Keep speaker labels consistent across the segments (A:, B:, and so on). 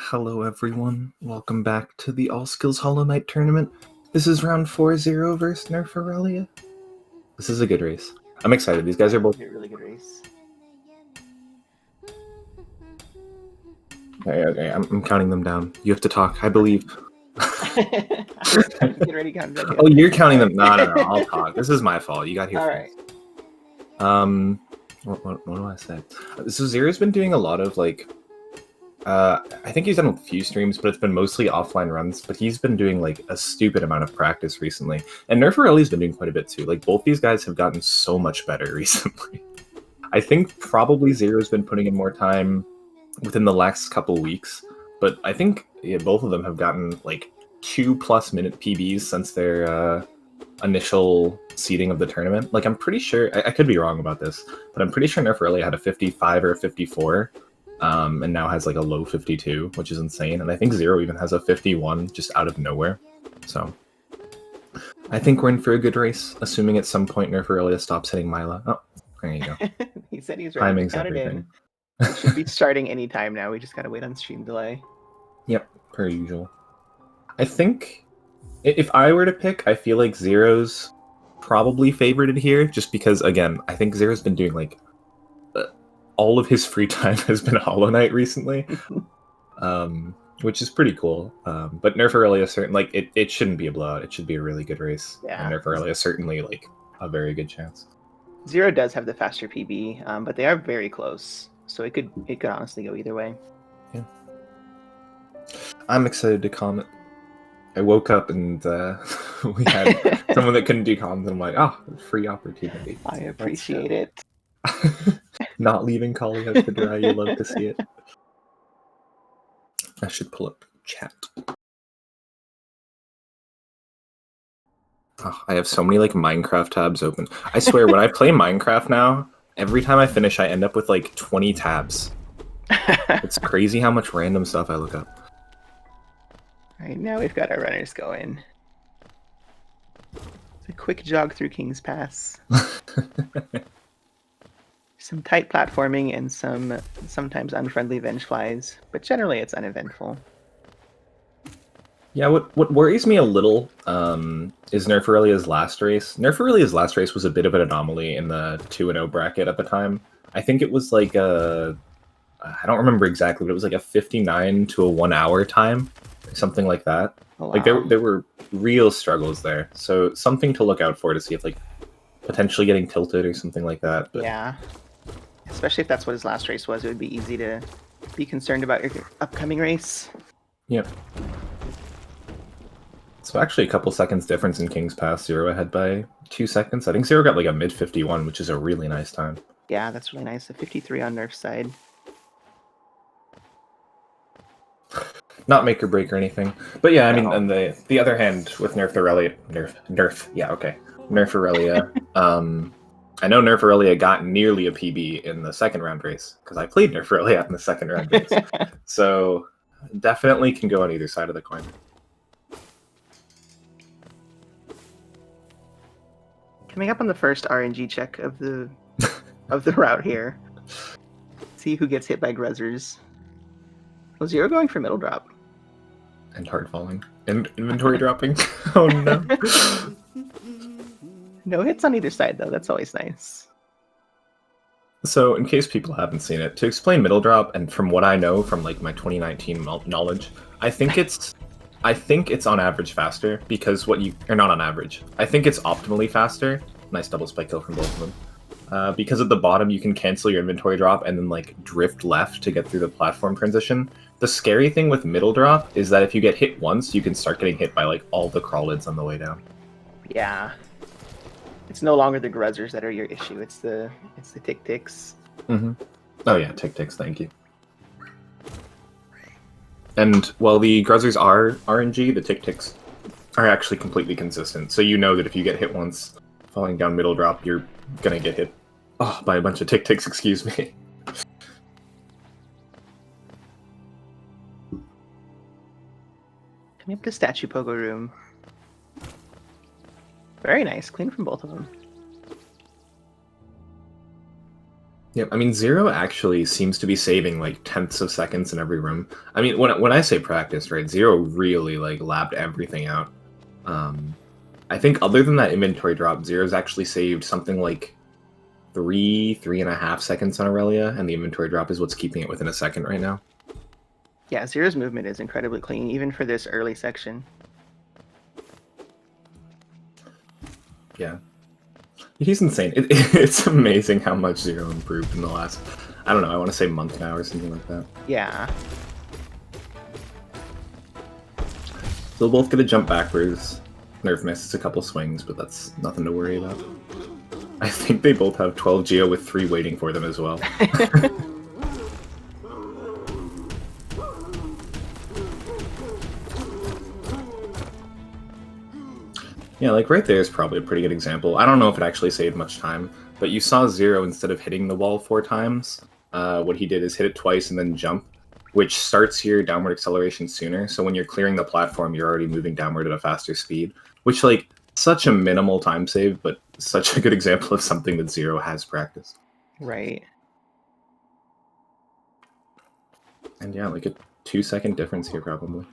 A: Hello everyone, welcome back to the All Skills Hollow Knight tournament. This is round 4-0 versus NerfIrelia. This is a good race. I'm excited, these guys are both...
B: A really good race.
A: Okay, I'm counting them down. You have to talk, I believe.
B: Get ready, count.
A: Oh, you're counting them? No, I'll talk. This is my fault, you got here
B: Alright.
A: first. What do I say? So Xero's been doing a lot of, like... I think he's done a few streams, but it's been mostly offline runs, but he's been doing, like, a stupid amount of practice recently. And NerfIrelia's been doing quite a bit, too. Like, both these guys have gotten so much better recently. I think probably Xero's been putting in more time within the last couple weeks, but I think both of them have gotten, like, 2+ minute PBs since their, initial seeding of the tournament. Like, I'm pretty sure, I could be wrong about this, but I'm pretty sure NerfIrelia had a 55 or a 54, and now has like a low 52, which is insane. And I think Xero even has a 51 just out of nowhere. So I think we're in for a good race, assuming at some point NerfIrelia stops hitting Mila. Oh, there you go.
B: He said he's ready
A: Timing's
B: to count
A: everything.
B: it in. We should be starting any time now. We just gotta wait on stream delay.
A: Yep, per usual. I think if I were to pick, I feel like Xero's probably favorited here, just because, again, I think Xero's been doing like all of his free time has been Hollow Knight recently, which is pretty cool. But NerfIrelia certainly, like, it shouldn't be a blowout. It should be a really good race.
B: Yeah.
A: And NerfIrelia certainly like a very good chance.
B: Xero does have the faster PB, but they are very close, so it could honestly go either way.
A: Yeah. I'm excited to comment. I woke up and we had someone that couldn't do comments, and I'm like, oh, free opportunity.
B: I appreciate it.
A: Not leaving Kali out to dry, you love to see it. I should pull up chat. Oh, I have so many like Minecraft tabs open. I swear, when I play Minecraft now, every time I finish, I end up with like 20 tabs. It's crazy how much random stuff I look up.
B: Alright, now we've got our runners going. It's a quick jog through King's Pass. Some tight platforming and some sometimes unfriendly vengeflies, but generally it's uneventful.
A: Yeah, what worries me a little is NerfIrelia's last race. NerfIrelia's last race was a bit of an anomaly in the 2-0 bracket at the time. I think it was like I don't remember exactly, but it was like a 59 to a 1 hour time, something like that.
B: Oh, wow.
A: Like there were real struggles there. So something to look out for to see if like potentially getting tilted or something like that. But...
B: yeah. Especially if that's what his last race was, it would be easy to be concerned about your upcoming race.
A: Yep. So actually a couple seconds difference in King's Pass. Xero ahead by 2 seconds. I think Xero got like a mid 51, which is a really nice time.
B: Yeah, that's really nice. A 53 on Nerf's side.
A: Not make or break or anything. But yeah, I mean, on the other hand, with NerfIrelia, NerfIrelia, I know NerfIrelia got nearly a PB in the second round race, because I played NerfIrelia in the second round race. So definitely can go on either side of the coin.
B: Coming up on the first RNG check of the route here. See who gets hit by Gruzzers. Was Xero going for middle drop?
A: And hard falling. And inventory dropping. Oh no.
B: No hits on either side though, that's always nice.
A: So in case people haven't seen it, to explain middle drop, and from what I know from like my 2019 knowledge, I think it's on average faster, because not on average. I think it's optimally faster. Nice double spike kill from both of them. Because at the bottom you can cancel your inventory drop and then like drift left to get through the platform transition. The scary thing with middle drop is that if you get hit once, you can start getting hit by like all the crawlids on the way down.
B: Yeah. It's no longer the Gruzzers that are your issue, it's the tick-ticks.
A: Mm-hmm. Oh yeah, tick-ticks, thank you. And while the Gruzzers are RNG, the tick-ticks are actually completely consistent. So you know that if you get hit once falling down middle drop, you're gonna get hit by a bunch of tick-ticks, excuse me.
B: Coming up to Statue Pogo Room. Very nice, clean from both of them.
A: Yeah, I mean, Xero actually seems to be saving like tenths of seconds in every room. I mean, when I say practice, right, Xero really like labbed everything out. I think other than that inventory drop, Xero's actually saved something like 3.5 seconds on Aurelia, and the inventory drop is what's keeping it within a second right now.
B: Yeah, Zero's movement is incredibly clean, even for this early section.
A: Yeah. He's insane. It's amazing how much Xero improved in the last, I don't know, I want to say month now or something like that.
B: Yeah.
A: They'll both get a jump backwards. Nerf misses a couple swings, but that's nothing to worry about. I think they both have 12 Geo with 3 waiting for them as well. Yeah, like right there is probably a pretty good example. I don't know if it actually saved much time, but you saw Xero, instead of hitting the wall 4 times, what he did is hit it twice and then jump, which starts your downward acceleration sooner. So when you're clearing the platform, you're already moving downward at a faster speed, which, like, such a minimal time save, but such a good example of something that Xero has practiced.
B: Right.
A: And yeah, like a 2-second difference here, probably.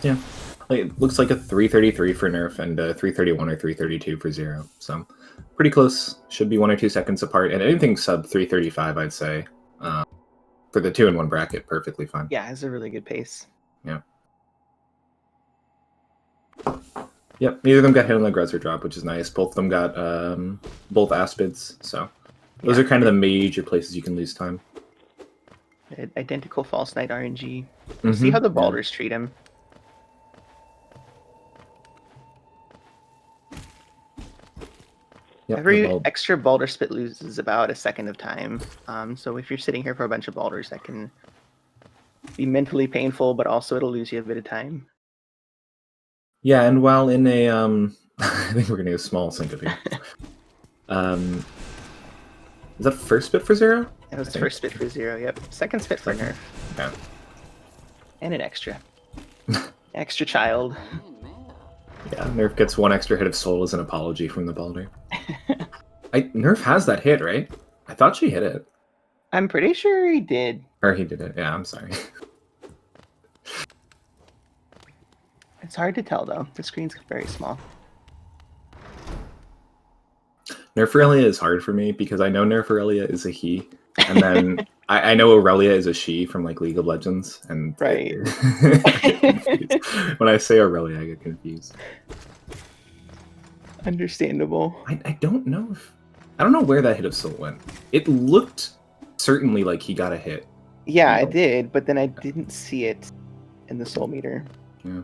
A: Yeah, like, it looks like a 333 for Nerf and a 331 or 332 for Xero. So pretty close. Should be 1 or 2 seconds apart. And anything sub 335, I'd say, for the 2-in-1 bracket, perfectly fine.
B: Yeah, it's a really good pace.
A: Yeah. Yep, neither of them got hit on the Grezzer drop, which is nice. Both of them got both Aspids, so those are kind of the major places you can lose time.
B: Identical False Knight RNG. See how the balders treat him.
A: Yep,
B: Every extra balder spit loses about a second of time. So if you're sitting here for a bunch of balders, that can be mentally painful, but also it'll lose you a bit of time.
A: Yeah, and while in a I think we're gonna get a small syncope here. Is that first spit for Xero?
B: That was the first spit for Xero, yep. Second spit for Nerf.
A: Yeah.
B: And an extra. Extra child.
A: Yeah, Nerf gets 1 extra hit of soul as an apology from the balder. Nerf has that hit, right? I thought she hit it.
B: I'm pretty sure he did.
A: Or he did it. Yeah, I'm sorry.
B: It's hard to tell, though. The screen's very small.
A: NerfIrelia is hard for me because I know NerfIrelia is a he, and then I know Aurelia is a she from like League of Legends, and
B: right.
A: When I say Aurelia, I get confused.
B: Understandable.
A: I don't know where that hit of soul went. It looked certainly like he got a hit.
B: Yeah, I did, but then I didn't see it in the soul meter.
A: Yeah.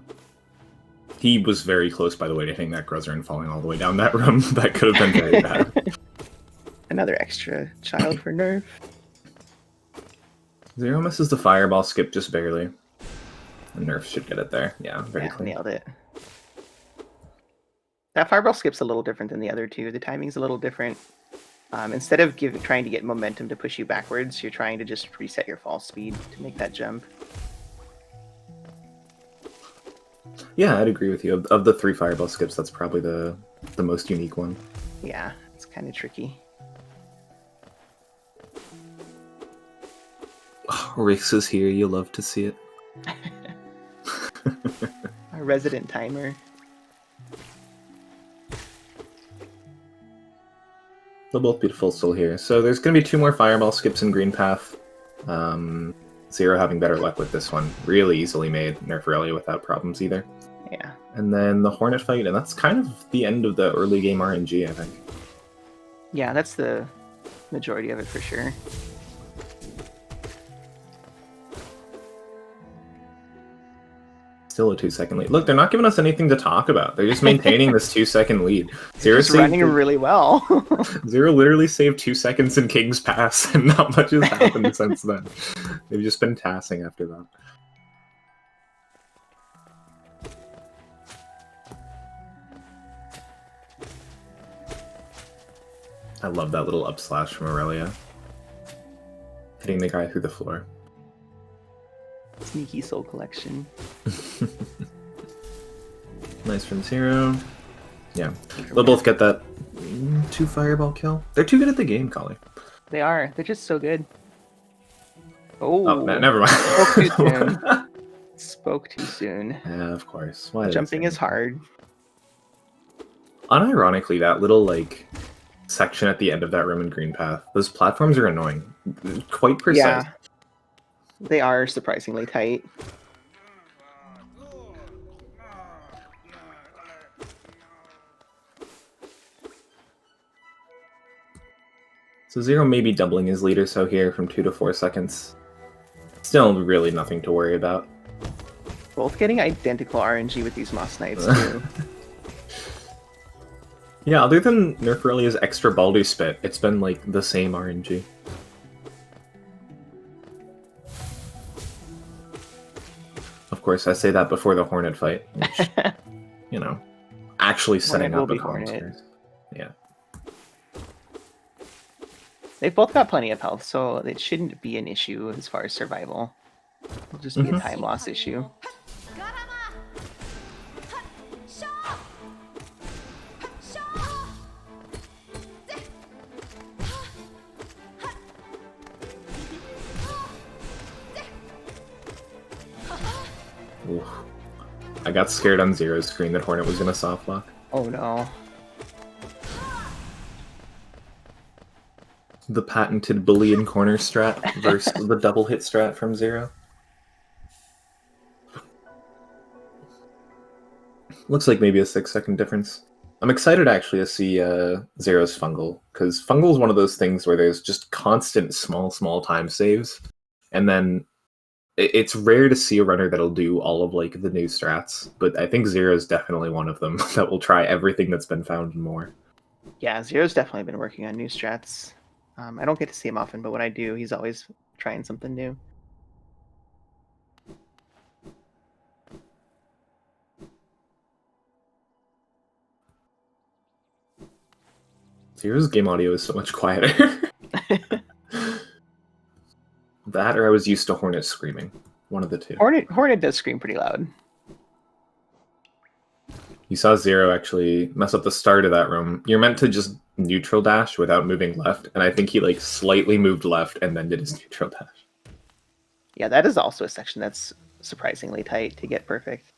A: He was very close, by the way, to hitting that Grezzer and falling all the way down that room. That could have been very bad.
B: Another extra child for Nerf.
A: Xero misses the fireball skip just barely. And Nerf should get it there. Yeah, very clean.
B: Nailed it. That fireball skip's a little different than the other two. The timing's a little different. Instead of trying to get momentum to push you backwards, you're trying to just reset your fall speed to make that jump.
A: Yeah, I'd agree with you. Of the 3 fireball skips, that's probably the most unique one.
B: Yeah, it's kind of tricky.
A: Oh, Rix is here. You'll love to see it.
B: Our resident timer.
A: They'll both be full soul here. So there's going to be 2 more fireball skips in green path. Xero having better luck with this one. Really easily made. NerfIrelia without problems either.
B: Yeah.
A: And then the Hornet fight, and that's kind of the end of the early game RNG, I think.
B: Yeah, that's the majority of it for sure.
A: Still a 2-second lead. Look, they're not giving us anything to talk about. They're just maintaining this 2-second lead.
B: Zero's running really well.
A: Xero literally saved 2 seconds in King's Pass, and not much has happened since then. They've just been tassing after that. I love that little up slash from Aurelia. Hitting the guy through the floor.
B: Sneaky soul collection.
A: Nice from Xero. Yeah, they'll both get that 2 fireball kill. They're too good at the game, Collie.
B: They are. They're just so good.
A: Oh,
B: Oh,
A: never mind.
B: Spoke too soon. Spoke too soon.
A: Yeah, of course. Why
B: Jumping is hard.
A: Unironically, that little like section at the end of that Roman green path, those platforms are annoying. Quite precise.
B: Yeah, they are surprisingly tight.
A: So Xero may be doubling his lead or so here from 2 to 4 seconds. Still really nothing to worry about.
B: Both getting identical RNG with these Moss Knights too.
A: Yeah, other than NerfIrelia's extra Baldur Spit, it's been like the same RNG. Of course, I say that before the Hornet fight, which, you know, actually setting up a Hornet. Yeah.
B: They've both got plenty of health, so it shouldn't be an issue as far as survival. It'll just be a time loss issue.
A: Oof. I got scared on Xero's screen that Hornet was gonna soft lock.
B: Oh no.
A: The patented bullion corner strat versus the double hit strat from Xero. Looks like maybe a 6-second difference. I'm excited actually to see Xero's Fungal, because Fungal is one of those things where there's just constant small time saves, and then it's rare to see a runner that'll do all of like the new strats, but I think Xero is definitely one of them that will try everything that's been found and more.
B: Yeah, Xero's definitely been working on new strats. I don't get to see him often, but when I do, he's always trying something new.
A: Xero's game audio is so much quieter. That or I was used to Hornet screaming. One of the two.
B: Hornet does scream pretty loud.
A: You saw Xero actually mess up the start of that room. You're meant to just neutral dash without moving left, and I think he like slightly moved left and then did his neutral dash.
B: Yeah, that is also a section that's surprisingly tight to get perfect.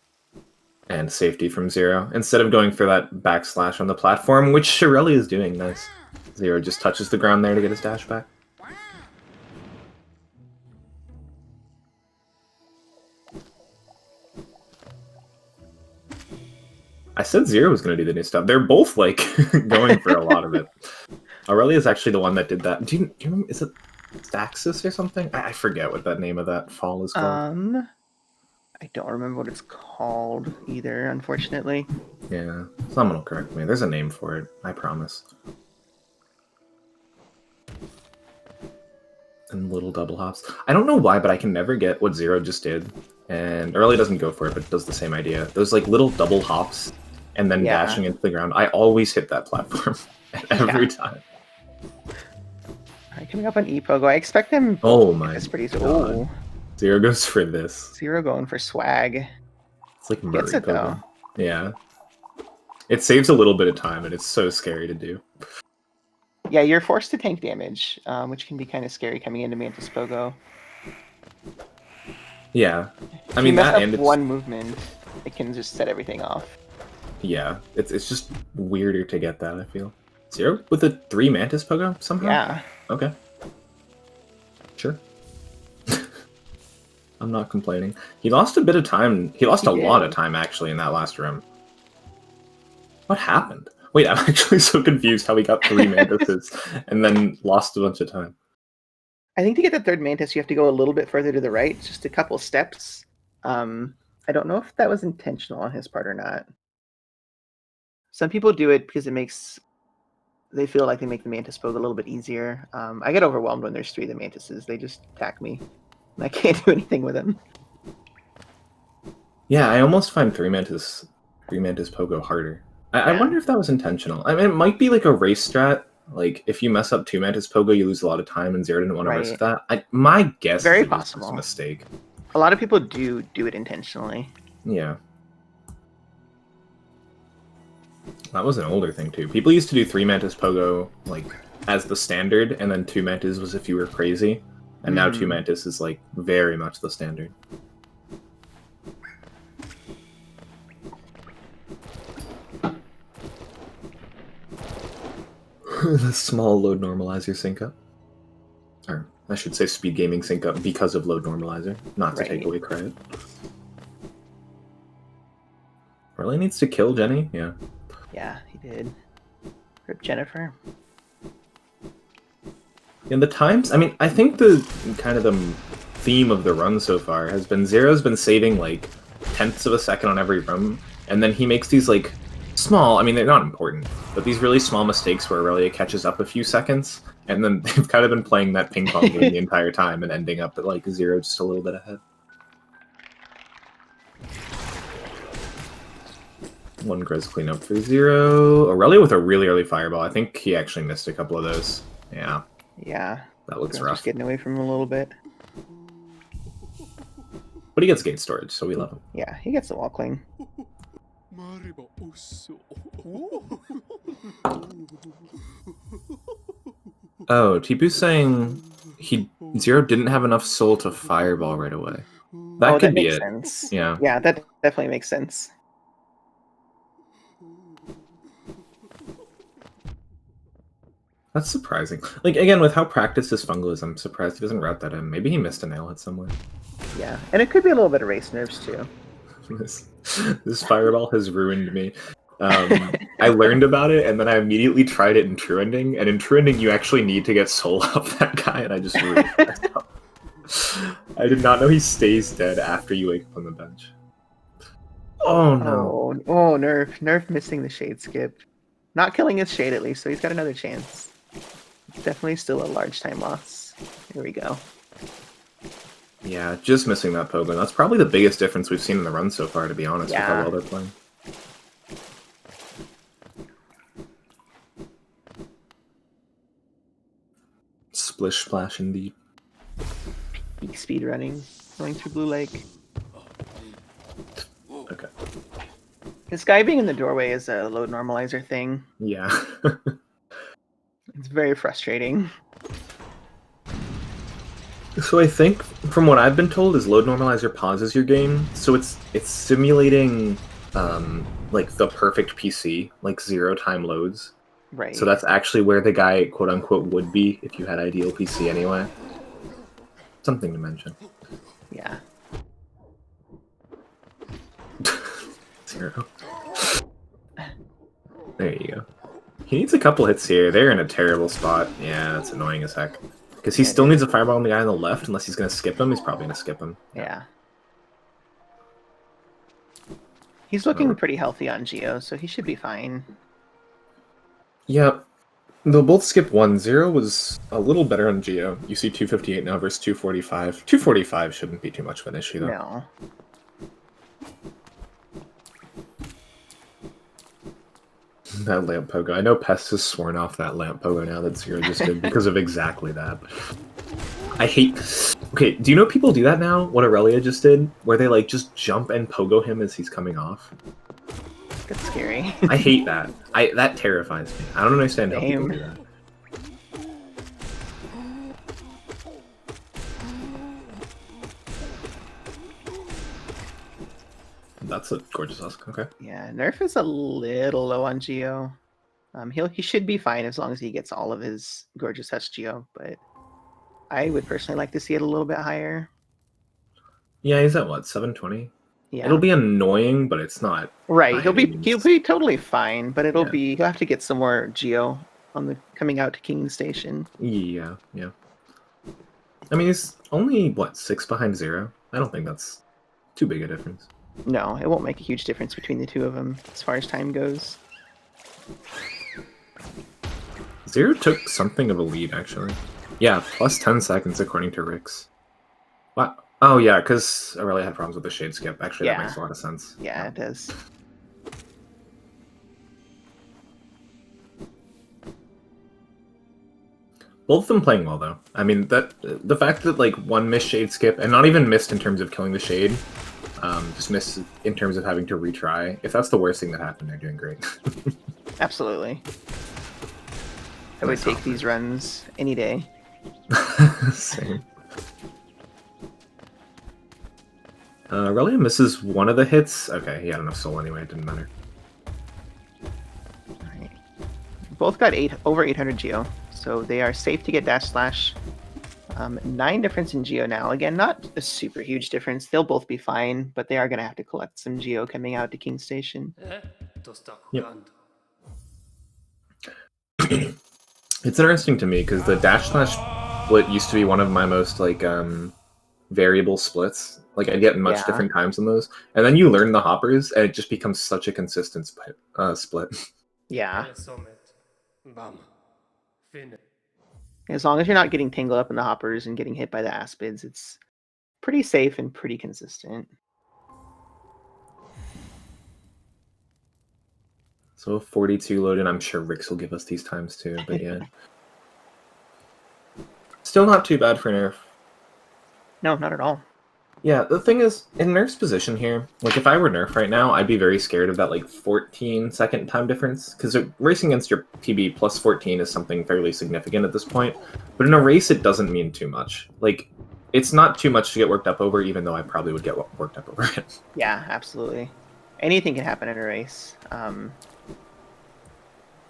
A: And safety from Xero. Instead of going for that backslash on the platform, which Shirelli is doing, nice. Xero just touches the ground there to get his dash back. I said Xero was going to do the new stuff. They're both, like, going for a lot of it. Aurelia is actually the one that did that. Do you remember, is it Staxis or something? I forget what that name of that fall is called.
B: I don't remember what it's called either, unfortunately.
A: Yeah, someone will correct me. There's a name for it, I promise. And little double hops. I don't know why, but I can never get what Xero just did. And Aurelia doesn't go for it, but does the same idea. Those, like, little double hops and then dashing into the ground. I always hit that platform every time.
B: Alright, coming up on E-Pogo. I expect them...
A: Oh my
B: pretty
A: god.
B: Ooh.
A: Xero goes for this.
B: Xero going for swag.
A: It's like Murray
B: Gets it, though.
A: Yeah. It saves a little bit of time, and it's so scary to do.
B: Yeah, you're forced to tank damage, which can be kind of scary coming into Mantis Pogo.
A: Yeah. I
B: If
A: mean,
B: you mess
A: that
B: up
A: and
B: one movement, it can just set everything off.
A: Yeah, it's just weirder to get that, I feel. Xero with a 3 Mantis Pogo somehow?
B: Yeah.
A: Okay. Sure. I'm not complaining. He lost a bit of time. He lost a lot of time, actually, in that last room. What happened? Wait, I'm actually so confused how he got 3 Mantises and then lost a bunch of time.
B: I think to get the third Mantis, you have to go a little bit further to the right, just a couple steps. I don't know if that was intentional on his part or not. Some people do it because they feel like they make the Mantis Pogo a little bit easier. I get overwhelmed when there's 3 of the Mantises. They just attack me. And I can't do anything with them.
A: Yeah, I almost find 3 Mantis Pogo harder. I wonder if that was intentional. I mean, it might be like a race strat. Like, if you mess up 2 Mantis Pogo, you lose a lot of time, and Xero didn't want to risk that. My guess
B: Very
A: is
B: possible.
A: It was a mistake.
B: A lot of people do it intentionally.
A: Yeah. That was an older thing too. People used to do 3 Mantis Pogo like as the standard, and then 2 Mantis was if you were crazy. And now 2 Mantis is like very much the standard. The small load normalizer sync up. Or I should say SpeedGaming sync up because of load normalizer, not to take away credit. Really needs to kill Jenny? Yeah.
B: Yeah, he did. Rip Jennifer.
A: In the times, I mean, I think the kind of the theme of the run so far has been Xero's been saving like tenths of a second on every run, and then he makes these like small, I mean, they're not important, but these really small mistakes where Aurelia catches up a few seconds, and then they've kind of been playing that ping pong game the entire time and ending up at like Xero just a little bit ahead. One Grizz cleanup for Xero. Aurelia with a really early fireball. I think he actually missed a couple of those. Yeah.
B: Yeah.
A: That looks
B: Just
A: rough.
B: getting away from him a little bit.
A: But he gets gate storage, so we love him.
B: Yeah, he gets the wall cling.
A: Oh, Tipu's saying Xero didn't have enough soul to fireball right away. That could be it.
B: Sense.
A: Yeah.
B: Yeah, that definitely makes sense.
A: That's surprising. Like, again, with how practiced his fungal is, I'm surprised he doesn't route that in. Maybe he missed a nail hit somewhere.
B: Yeah, and it could be a little bit of race nerves, too.
A: This fireball has ruined me. I learned about it, and then I immediately tried it in True Ending, and in True Ending, you actually need to get soul off that guy, and I just ruined myself. I did not know he stays dead after you wake up on the bench. Oh, no.
B: Oh, Nerf missing the shade skip. Not killing his shade, at least, so he's got another chance. Definitely still a large time loss. Here we go.
A: Yeah, just missing that Pogo. That's probably the biggest difference we've seen in the run so far, to be honest, with how well they're playing. Splish splash indeed.
B: Peak speed running, going through Blue Lake.
A: Okay.
B: This guy being in the doorway is a load normalizer thing.
A: Yeah.
B: It's very frustrating.
A: So I think, from what I've been told, is load normalizer pauses your game, so it's simulating like the perfect PC, like 0 time loads.
B: Right.
A: So that's actually where the guy, quote unquote, would be if you had ideal PC anyway. Something to mention.
B: Yeah.
A: 0. There you go. He needs a couple hits here. They're in a terrible spot. Yeah, that's annoying as heck. Because he still needs a fireball on the guy on the left, unless he's going to skip him. He's probably going to skip him.
B: Yeah. He's looking pretty healthy on Geo, so he should be fine.
A: Yeah. They'll both skip 1. 0 was a little better on Geo. You see 258 now versus 245. 245 shouldn't be too much of an issue, though.
B: No.
A: That lamp pogo. I know Pest has sworn off that lamp pogo now that Xero just did because of exactly that. I hate... Okay, do you know people do that now? What Aurelia just did? Where they, like, just jump and pogo him as he's coming off?
B: That's scary.
A: I hate that. That terrifies me. I don't understand how people do that. That's a gorgeous husk. Okay.
B: Yeah, Nerf is a little low on Geo. He should be fine as long as he gets all of his gorgeous husk Geo, but I would personally like to see it a little bit higher.
A: Yeah, he's at what, 720?
B: Yeah.
A: It'll be annoying, but it's not.
B: Right. He'll be totally fine, but he'll have to get some more Geo on the coming out to King Station.
A: Yeah, yeah. I mean, he's only what, 6 behind Xero? I don't think that's too big a difference.
B: No, it won't make a huge difference between the two of them as far as time goes.
A: Xero took something of a lead, actually. Yeah, plus 10 seconds according to Rix. What? Oh yeah, because Aurelia had problems with the shade skip. Actually, that makes a lot of sense.
B: Yeah, it does.
A: Both of them playing well, though. I mean, the fact that like one missed shade skip, and not even missed in terms of killing the shade, just missed in terms of having to retry. If that's the worst thing that happened, they're doing great.
B: Absolutely. I would
A: Nice
B: take
A: offer.
B: these runs any day.
A: Same. Aurelia misses one of the hits. Okay, he had enough soul anyway, it didn't matter.
B: Alright. Both got over 800 geo, so they are safe to get dash slash. 9 difference in geo now. Again, not a super huge difference. They'll both be fine, but they are going to have to collect some geo coming out to King Station.
A: Yep. It's interesting to me because the dash slash split used to be one of my most like variable splits. Like I'd get much different times in those, and then you learn the hoppers, and it just becomes such a consistent split.
B: Yeah. As long as you're not getting tangled up in the hoppers and getting hit by the aspids, it's pretty safe and pretty consistent.
A: So 42 loaded. I'm sure Rix will give us these times too, but yeah. Still not too bad for Nerf.
B: No, not at all.
A: Yeah, the thing is, in Nerf's position here, like if I were Nerf right now, I'd be very scared of that like 14-second time difference, because racing against your PB plus 14 is something fairly significant at this point, but in a race it doesn't mean too much. Like, it's not too much to get worked up over, even though I probably would get worked up over it.
B: Yeah, absolutely. Anything can happen in a race.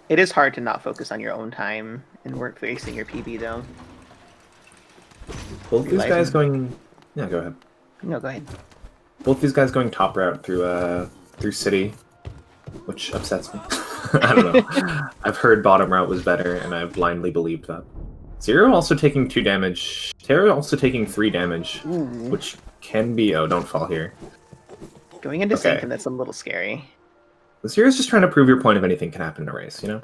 B: It is hard to not focus on your own time and work facing your PB, though.
A: Both these guys going... Yeah, go ahead.
B: No, go ahead.
A: Both these guys going top route through city, which upsets me. I don't know. I've heard bottom route was better, and I've blindly believed that. Xero also taking 2 damage. Terra also taking 3 damage, which can be... Oh, don't fall here.
B: Going into Sanctum, that's a little scary.
A: Xero's just trying to prove your point of anything can happen in a race, you know?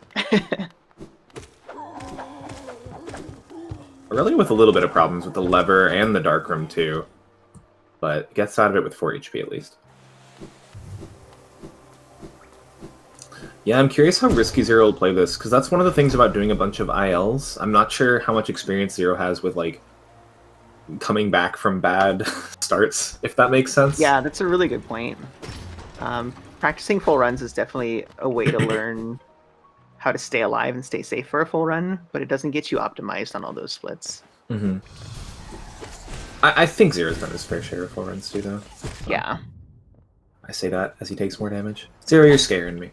A: Really with a little bit of problems with the lever and the dark room too, but gets out of it with 4 HP at least. Yeah, I'm curious how risky Xero will play this, because that's one of the things about doing a bunch of ILs. I'm not sure how much experience Xero has with, like, coming back from bad starts, if that makes sense.
B: Yeah, that's a really good point. Practicing full runs is definitely a way to learn how to stay alive and stay safe for a full run, but it doesn't get you optimized on all those splits.
A: Mm-hmm. I think Xero's done his fair share of full runs too, though.
B: Yeah.
A: I say that as he takes more damage. Xero, you're scaring me.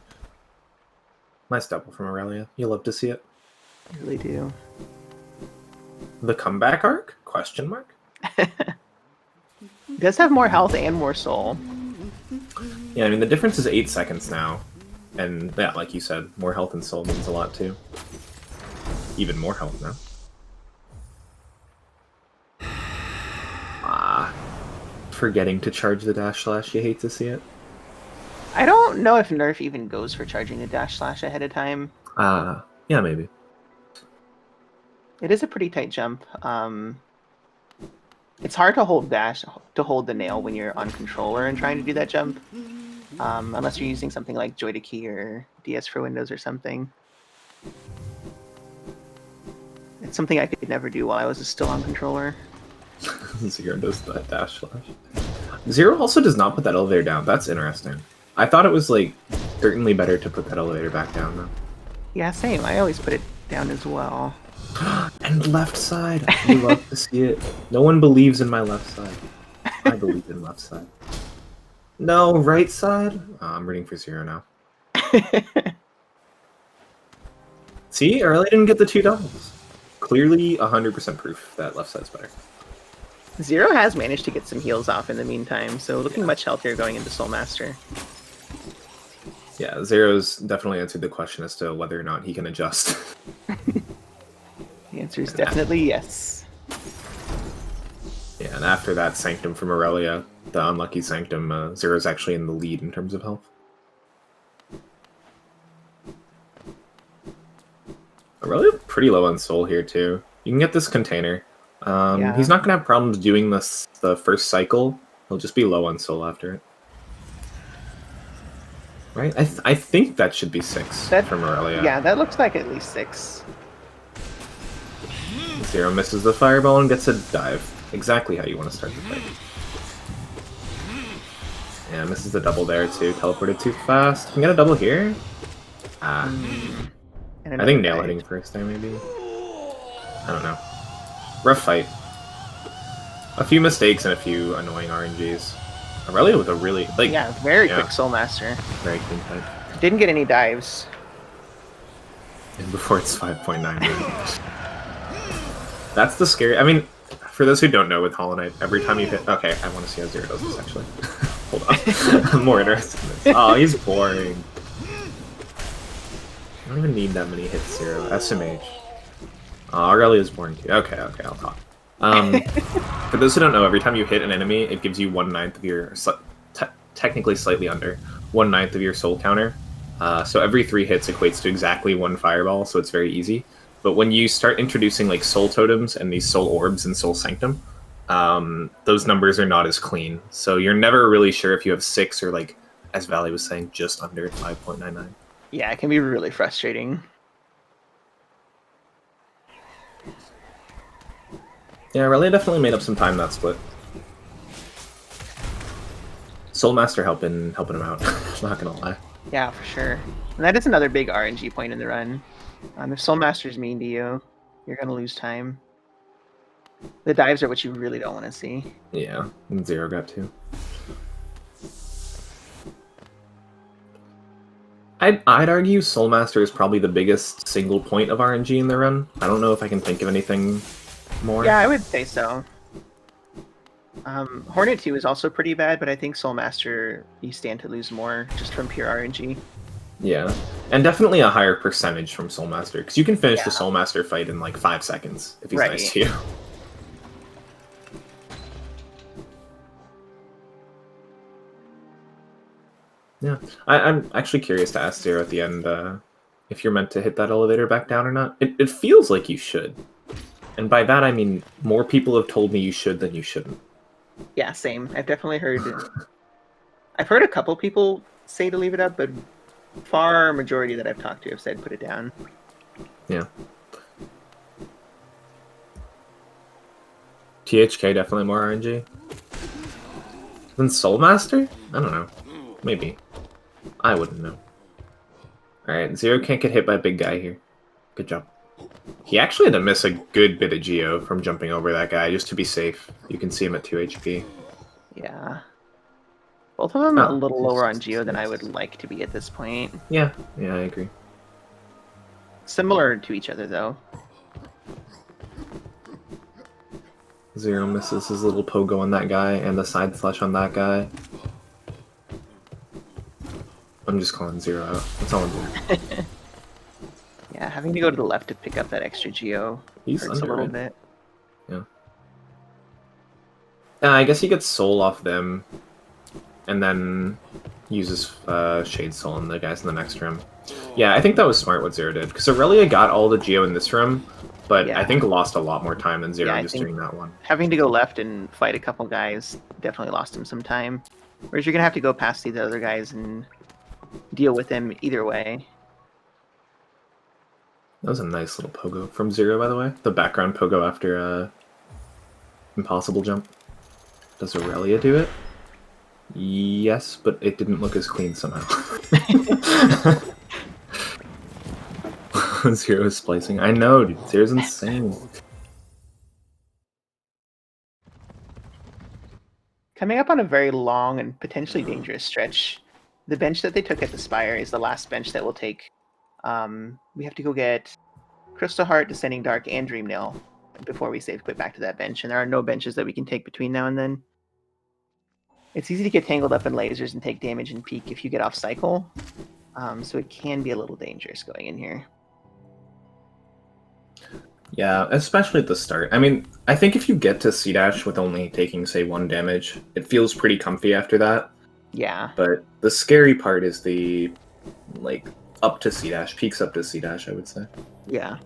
A: Nice double from Aurelia. You love to see it.
B: I really do.
A: The comeback arc? Question mark?
B: He does have more health and more soul.
A: Yeah, I mean, the difference is 8 seconds now. And yeah, like you said, more health and soul means a lot too. Even more health now. Forgetting to charge the dash slash, you hate to see it.
B: I don't know if Nerf even goes for charging the dash slash ahead of time.
A: Yeah, maybe.
B: It is a pretty tight jump. It's hard to hold the nail when you're on controller and trying to do that jump. Unless you're using something like Joy to Key or DS for Windows or something. It's something I could never do while I was still on controller.
A: Xero does that dash slash. Xero also does not put that elevator down. That's interesting. I thought it was, like, certainly better to put that elevator back down, though.
B: Yeah, same. I always put it down as well.
A: And left side. You love to see it. No one believes in my left side. I believe in left side. No, right side? Oh, I'm rooting for Xero now. See? I really didn't get the 2 doubles. Clearly 100% proof that left side's better.
B: Xero has managed to get some heals off in the meantime, so looking much healthier going into Soulmaster.
A: Yeah, Xero's definitely answered the question as to whether or not he can adjust.
B: The answer is definitely yes.
A: Yeah, and after that Sanctum from Aurelia, the unlucky Sanctum, Xero's actually in the lead in terms of health. Aurelia pretty low on soul here too. You can get this container.
B: Yeah.
A: He's not going to have problems doing this the first cycle. He'll just be low on soul after it. Right? I think that should be 6 from Aurelia.
B: Yeah, that looks like at least 6.
A: Xero misses the fireball and gets a dive. Exactly how you want to start the fight. Yeah, misses the double there too. Teleported too fast. Can get a double here?
B: And
A: I think
B: another
A: nail
B: dive.
A: hitting first there, maybe. I don't know. Rough fight. A few mistakes and a few annoying RNGs. Aurelia with a really
B: very quick Soul Master.
A: Very clean fight.
B: Didn't get any dives.
A: And before it's 5.9. That's the scary. I mean, for those who don't know with Hollow Knight, every time you hit. Okay, I want to see how Xero does this actually. Hold on. I'm more interested in this. Oh, he's boring. I don't even need that many hits, Xero. SMH. Aurelia is boring too. Okay, I'll talk. For those who don't know, every time you hit an enemy, it gives you 1/9 of your, technically slightly under, 1/9 of your soul counter. So every 3 hits equates to exactly 1 fireball, so it's very easy. But when you start introducing like soul totems and these soul orbs and soul sanctum, those numbers are not as clean. So you're never really sure if you have 6 or, like, as Valley was saying, just under 5.99.
B: Yeah, it can be really frustrating.
A: Yeah, Aurelia definitely made up some time that split. Soul Master helping him out. Not gonna lie.
B: Yeah, for sure. And that is another big RNG point in the run. If Soul Master's mean to you, you're gonna lose time. The dives are what you really don't want to see.
A: Yeah, and Xero got 2. I'd argue Soul Master is probably the biggest single point of RNG in the run. I don't know if I can think of anything more.
B: Yeah, I would say so. Hornet 2 is also pretty bad, but I think Soul Master, you stand to lose more just from pure RNG.
A: Yeah, and definitely a higher percentage from Soul Master, because you can finish the Soul Master fight in like 5 seconds if he's nice to you. Yeah, I'm actually curious to ask Xero at the end if you're meant to hit that elevator back down or not. It feels like you should. And by that I mean more people have told me you should than you shouldn't.
B: Yeah, same. I've definitely heard... I've heard a couple people say to leave it up, but far majority that I've talked to have said put it down.
A: Yeah. THK definitely more RNG. Than Soul Master? I don't know. Maybe. I wouldn't know. Alright, Xero can't get hit by a big guy here. Good job. He actually had to miss a good bit of Geo from jumping over that guy, just to be safe. You can see him at 2 HP.
B: Yeah. Both of them a little lower on Geo than I would like to be at this point.
A: Yeah, I agree.
B: Similar to each other, though.
A: Xero misses his little pogo on that guy, and the side slash on that guy. I'm just calling Xero out. That's all I'm doing.
B: Yeah, having to go to the left to pick up that extra Geo hurts a little bit.
A: Yeah. I guess he gets Soul off them, and then uses Shade Soul on the guys in the next room. Yeah, I think that was smart what Xero did, because Aurelia got all the Geo in this room, but I think lost a lot more time than Xero just doing that one.
B: Having to go left and fight a couple guys definitely lost him some time. Whereas you're going to have to go past these other guys and deal with them either way.
A: That was a nice little pogo from Xero, by the way. The background pogo after Impossible Jump. Does Aurelia do it? Yes, but it didn't look as clean somehow. Xero is splicing. I know, dude. Xero's insane.
B: Coming up on a very long and potentially dangerous stretch. The bench that they took at the Spire is the last bench that we'll take. We have to go get Crystal Heart, Descending Dark, and Dream Nail before we save quit back to that bench, and there are no benches that we can take between now and then. It's easy to get tangled up in lasers and take damage and peak if you get off cycle, so it can be a little dangerous going in here.
A: Yeah, especially at the start. I mean, I think if you get to C-Dash with only taking, say, 1 damage, it feels pretty comfy after that.
B: Yeah.
A: But the scary part is the, like, up to C-Dash, peaks up to C-Dash, I would say.
B: Yeah.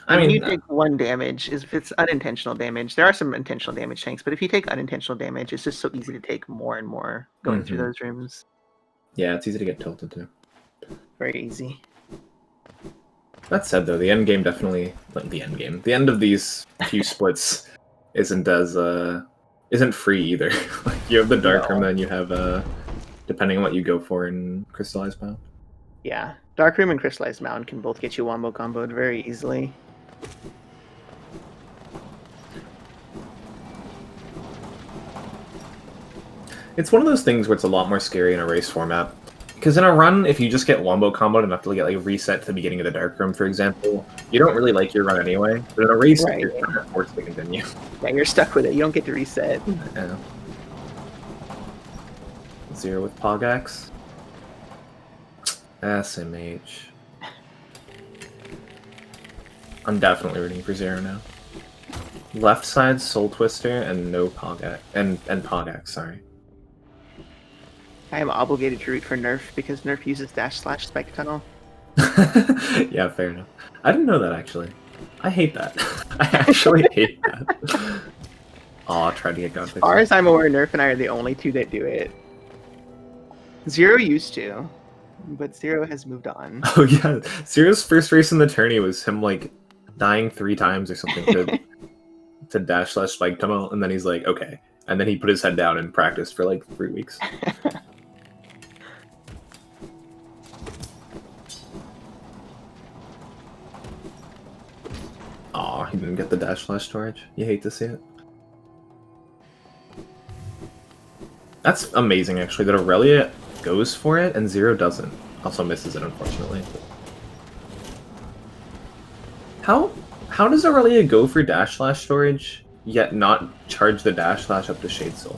A: I mean,
B: you take 1 damage, if it's unintentional damage, there are some intentional damage tanks, but if you take unintentional damage, it's just so easy to take more and more going through those rooms.
A: Yeah, it's easy to get tilted too.
B: Very easy.
A: That said, though, the end game definitely, like the end of these few splits isn't free either. Like, you have the dark room, then you have depending on what you go for in Crystallized Bound.
B: Yeah, Dark Room and Crystallized Mound can both get you wombo comboed very easily.
A: It's one of those things where it's a lot more scary in a race format. Because in a run, if you just get wombo comboed enough to get like reset to the beginning of the Dark Room, for example, you don't really like your run anyway. But in a race,
B: Right.
A: you're kind of forced to continue.
B: Yeah, you're stuck with it. You don't get to reset.
A: Yeah. Xero with Pogax. SMH. I'm definitely rooting for Xero now. Left side Soul Twister and no Pogax and Pogax, sorry.
B: I am obligated to root for Nerf because Nerf uses //spike tunnel.
A: Yeah, fair enough. I didn't know that actually. I hate that. I actually hate that. Aw, I tried to get Godfix.
B: As far as I'm aware, Nerf and I are the only two that do it. Xero used to, but Xero has moved on.
A: Oh yeah, Zero's first race in the tourney was him like dying 3 times or something to //spike tunnel, and then he's like, okay. And then he put his head down and practiced for like 3 weeks. Aw, he didn't get the //storage. You hate to see it. That's amazing, actually, that Aurelia goes for it and Xero doesn't. Also misses it, unfortunately. How does Aurelia go for //storage, yet not charge the / up to Shade Soul?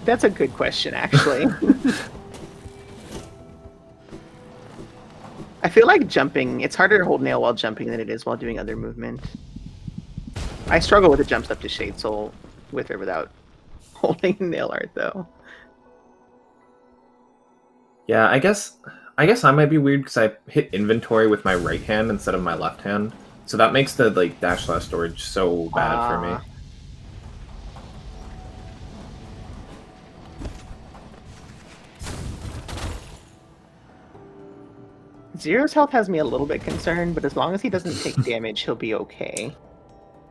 B: That's a good question, actually. I feel like jumping, it's harder to hold nail while jumping than it is while doing other movement. I struggle with the jumps up to Shade Soul with or without holding nail art, though.
A: Yeah, I guess I might be weird because I hit inventory with my right hand instead of my left hand. So that makes the like //storage so bad for me.
B: Zero's health has me a little bit concerned, but as long as he doesn't take damage, he'll be okay.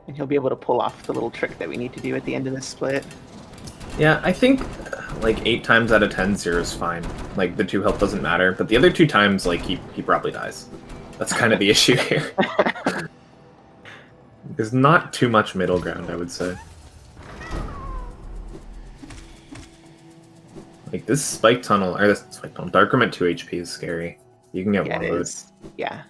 B: And he'll be able to pull off the little trick that we need to do at the end of this split.
A: Yeah, I think like 8 times out of 10, Zero's fine. Like the 2 health doesn't matter, but the other 2 times, like he probably dies. That's kind of the issue here. There's not too much middle ground, I would say. Like this spike tunnel, or this spike tunnel, Dark Room at 2 HP is scary. You can get
B: Yeah,
A: one
B: it
A: load.
B: is. Yeah.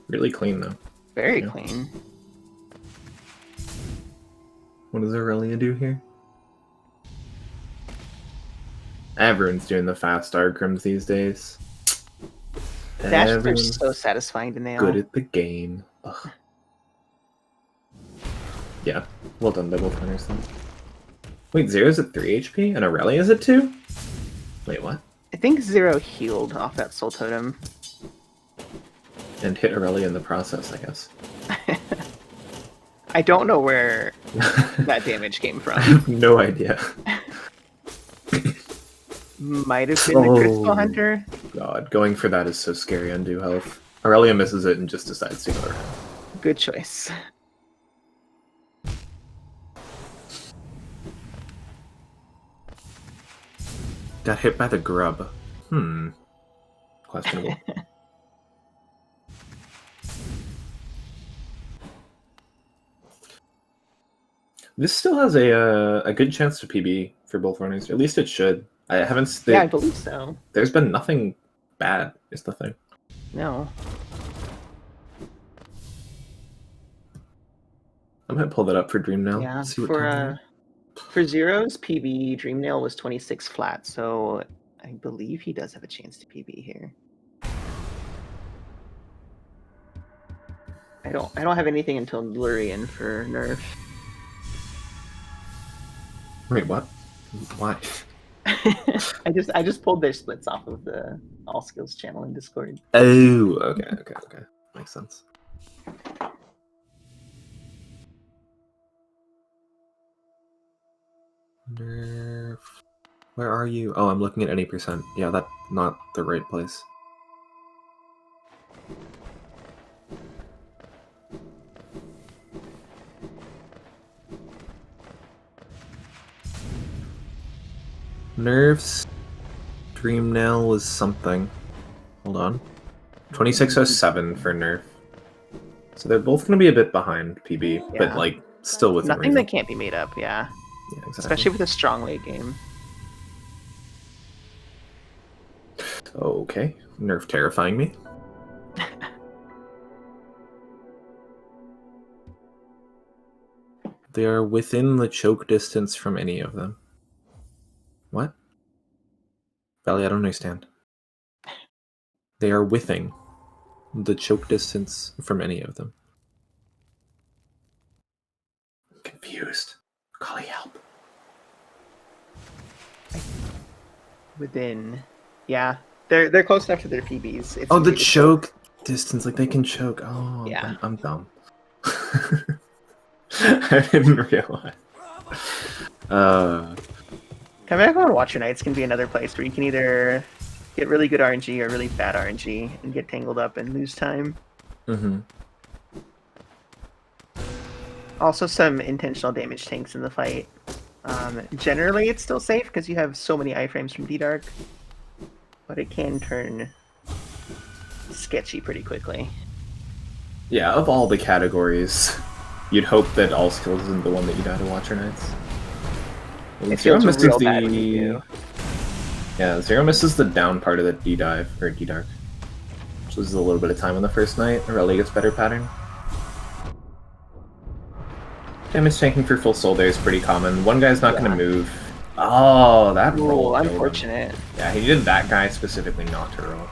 A: Really clean though.
B: Very clean.
A: What does Aurelia do here? Everyone's doing the fast Dark Rooms these days.
B: Dashes are
A: Everyone's
B: so satisfying to nail.
A: good at the game. Ugh. Yeah, well done, double runners then. Wait, Zero's at 3 HP and Aurelia's at 2? Wait, what?
B: I think Xero healed off that Soul Totem.
A: And hit Aurelia in the process, I guess.
B: I don't know where that damage came
A: I
B: from.
A: have no idea.
B: Might have been the Crystal Hunter.
A: God, going for that is so scary, undo health. Aurelia misses it and just decides to go around.
B: Good choice.
A: Got hit by the grub. Questionable. This still has a good chance to PB for both runners. At least it should. I haven't.
B: Yeah, I believe so.
A: There's been nothing bad, is the thing.
B: No.
A: I'm gonna pull that up for Dream Nail.
B: Yeah,
A: See what
B: for Zero's PB, Dream Nail was 26 flat, so I believe he does have a chance to PB here. I don't have anything until Lurian for Nerf.
A: Wait, what? Why?
B: I just pulled their splits off of the All Skills channel in Discord.
A: Oh, okay. Makes sense. Nerf. Where are you? Oh, I'm looking at any percent. Yeah, that's not the right place. Nerf's Dream Nail was something. Hold on. 2607 for Nerf. So they're both going to be a bit behind PB,
B: Yeah.
A: but like still within
B: Nothing
A: reason.
B: that can't be made up, yeah.
A: Yeah, exactly.
B: Especially with a strong late game.
A: Okay. Nerf terrifying me. They are within the choke distance from any of them. What? Valley, I don't understand. They are within the choke distance from any of them. I'm confused. Calling help.
B: Within, yeah, they're close enough to their PBs. It's
A: Oh, the
B: easy to
A: choke distance, like they can choke. Oh,
B: Yeah.
A: I'm dumb. I didn't realize.
B: Come back on Watcher Nights can be another place where you can either get really good RNG or really bad RNG and get tangled up and lose time.
A: Mm-hmm.
B: Also, some intentional damage tanks in the fight. Generally, it's still safe because you have so many iframes from D-Dark, but it can turn sketchy pretty quickly.
A: Yeah, of all the categories, you'd hope that all skills isn't the one that you die to Watcher Nights.
B: It feels real bad when you do.
A: Yeah, Xero misses the down part of the D-Dive, or D-Dark. Which loses a little bit of time on the first night. Aurelia gets better pattern. Damage tanking for full soul there is pretty common. One guy's not going to move. Oh, that roll.
B: Unfortunate.
A: Yeah, he needed that guy specifically not to roll.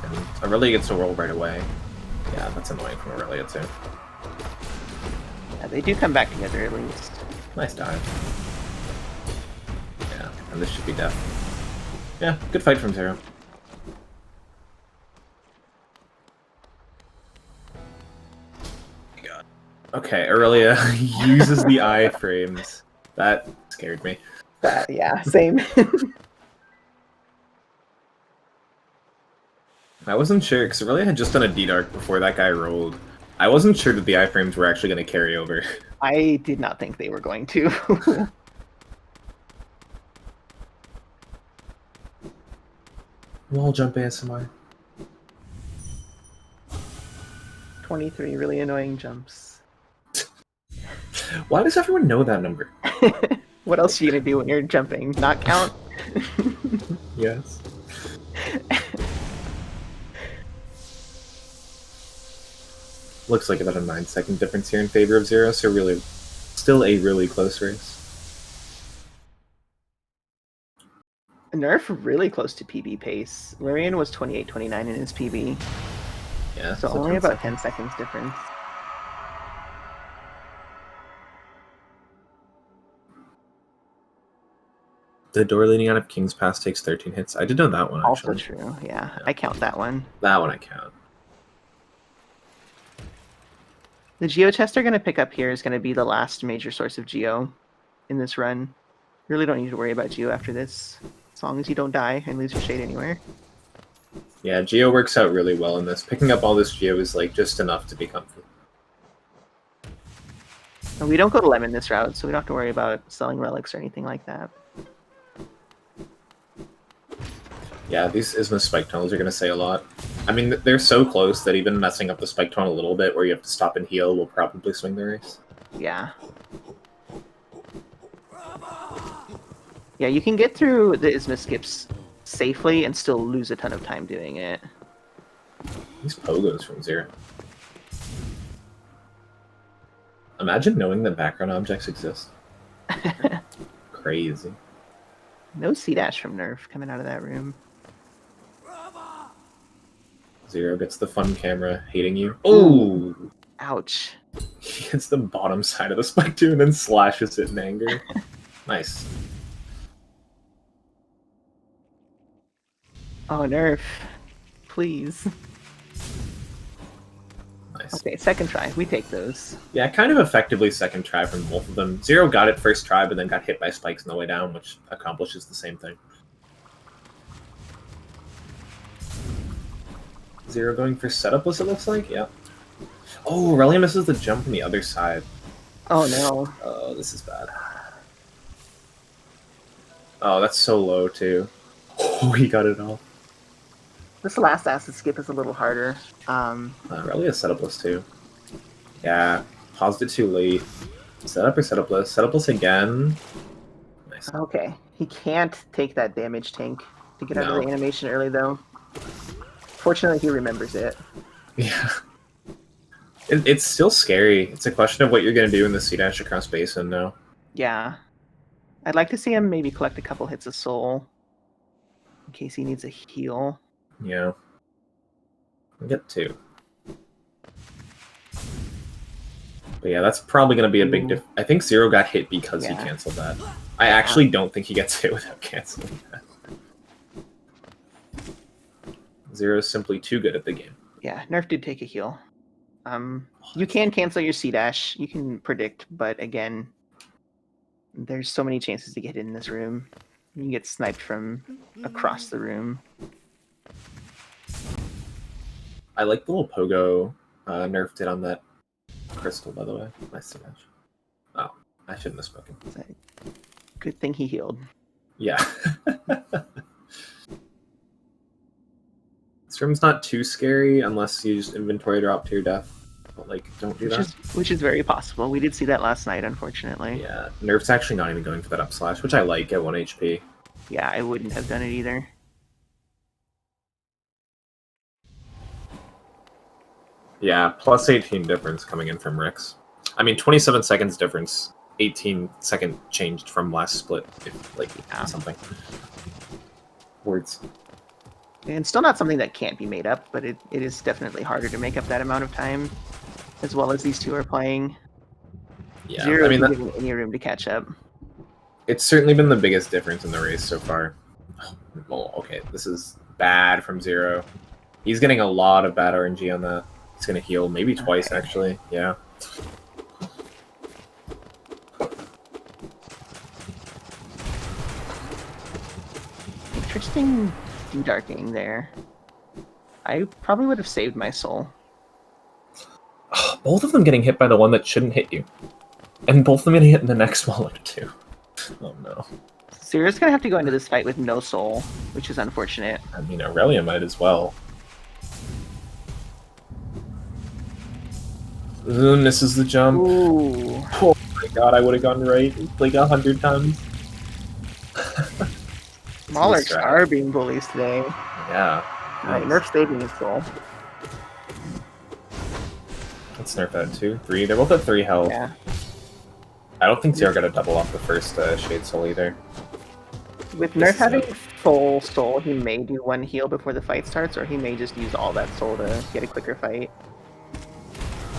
A: And Aurelia gets to roll right away. Yeah, that's annoying from Aurelia too.
B: Yeah, they do come back together at least.
A: Nice dive. Yeah, and this should be death. Yeah, good fight from Xero. God. Okay, Aurelia uses the iframes. That scared me.
B: Yeah, same.
A: I wasn't sure, because Aurelia had just done a D-Dark before that guy rolled. I wasn't sure that the iframes were actually going to carry over.
B: I did not think they were going to.
A: Wall jump ASMR.
B: 23 really annoying jumps.
A: Why does everyone know that number?
B: What else are you gonna do when you're jumping? Not count?
A: Yes. Looks like about a 9-second difference here in favor of Xero, so really, still a really close race.
B: Nerf really close to PB pace. Larian was 28-29 in his PB.
A: Yeah.
B: So only about 10 seconds difference.
A: The door leading out of King's Pass takes 13 hits. I did know that one, actually.
B: Also true, yeah. I count that one.
A: That one I count.
B: The Geo chest they're going to pick up here is going to be the last major source of Geo in this run. You really don't need to worry about Geo after this, as long as you don't die and lose your shade anywhere.
A: Yeah, Geo works out really well in this. Picking up all this Geo is like just enough to be comfortable.
B: And we don't go to Lemon this route, so we don't have to worry about selling relics or anything like that.
A: Yeah, these Isma spike tunnels are going to say a lot. I mean, they're so close that even messing up the spike tunnel a little bit where you have to stop and heal will probably swing the race.
B: Yeah. Yeah, you can get through the Isma skips safely and still lose a ton of time doing it.
A: These pogos from Xero. Imagine knowing that background objects exist. Crazy.
B: No C-dash from Nerf coming out of that room.
A: Xero gets the fun camera hating you. Oh!
B: Ouch.
A: He hits the bottom side of the spike too and then slashes it in anger. Nice.
B: Oh, Nerf. Please.
A: Nice.
B: Okay, second try. We take those.
A: Yeah, kind of effectively second try from both of them. Xero got it first try, but then got hit by spikes on the way down, which accomplishes the same thing. Xero going for setupless, it looks like? Yeah. Oh, Aurelia misses the jump on the other side.
B: Oh, no.
A: Oh, this is bad. Oh, that's so low too. Oh, he got it all.
B: This last acid skip is a little harder.
A: Really a setupless too. Yeah, paused it too late. Setup or setupless? Setupless again. Nice.
B: Okay, he can't take that damage tank to get out of
A: No.
B: the animation early though. Fortunately, he remembers it.
A: Yeah. It's still scary. It's a question of what you're going to do in the C-dash across basin now.
B: Yeah. I'd like to see him maybe collect a couple hits of soul in case he needs a heal.
A: Yeah. I'll get two. But yeah, that's probably going to be a big diff. I think Xero got hit because he canceled that. I actually don't think he gets hit without canceling that. Xero's simply too good at the game.
B: Yeah, Nerf did take a heal. You can cancel your C-dash. You can predict, but again, there's so many chances to get in this room. You can get sniped from across the room.
A: I like the little pogo Nerf did on that crystal, by the way. Nice C-dash. Oh, I shouldn't have spoken.
B: Good thing he healed.
A: Yeah. This room's not too scary unless you just inventory drop to your death. But, like, don't do that.
B: Which is very possible. We did see that last night, unfortunately.
A: Yeah, Nerf's actually not even going for that up slash, which I like at 1 HP.
B: Yeah, I wouldn't have done it either.
A: Yeah, plus 18 difference coming in from Rix. I mean, 27 seconds difference, 18-second changed from last split, if, like, something. Words.
B: And still not something that can't be made up, but it is definitely harder to make up that amount of time, as well as these two are playing.
A: Yeah,
B: Xero
A: I mean,
B: isn't giving any room to catch up.
A: It's certainly been the biggest difference in the race so far. Well, okay, this is bad from Xero. He's getting a lot of bad RNG on that. He's going to heal maybe twice, actually. Yeah.
B: Interesting de-darkening there. I probably would have saved my soul.
A: Both of them getting hit by the one that shouldn't hit you. And both of them getting hit in the next wall too. Oh no.
B: Xero's gonna have to go into this fight with no soul, which is unfortunate.
A: I mean, Aurelia might as well. Misses the jump.
B: Ooh.
A: Oh my god, I would have gone right like 100 times.
B: Smaller are being bullies today.
A: Yeah.
B: Alright, Nerf saving his soul.
A: Let's Nerf that 2, 3. They're both at 3 health.
B: Yeah.
A: I don't think Xero got a double off the first Shade Soul either.
B: With Nerf having full soul, he may do one heal before the fight starts, or he may just use all that soul to get a quicker fight.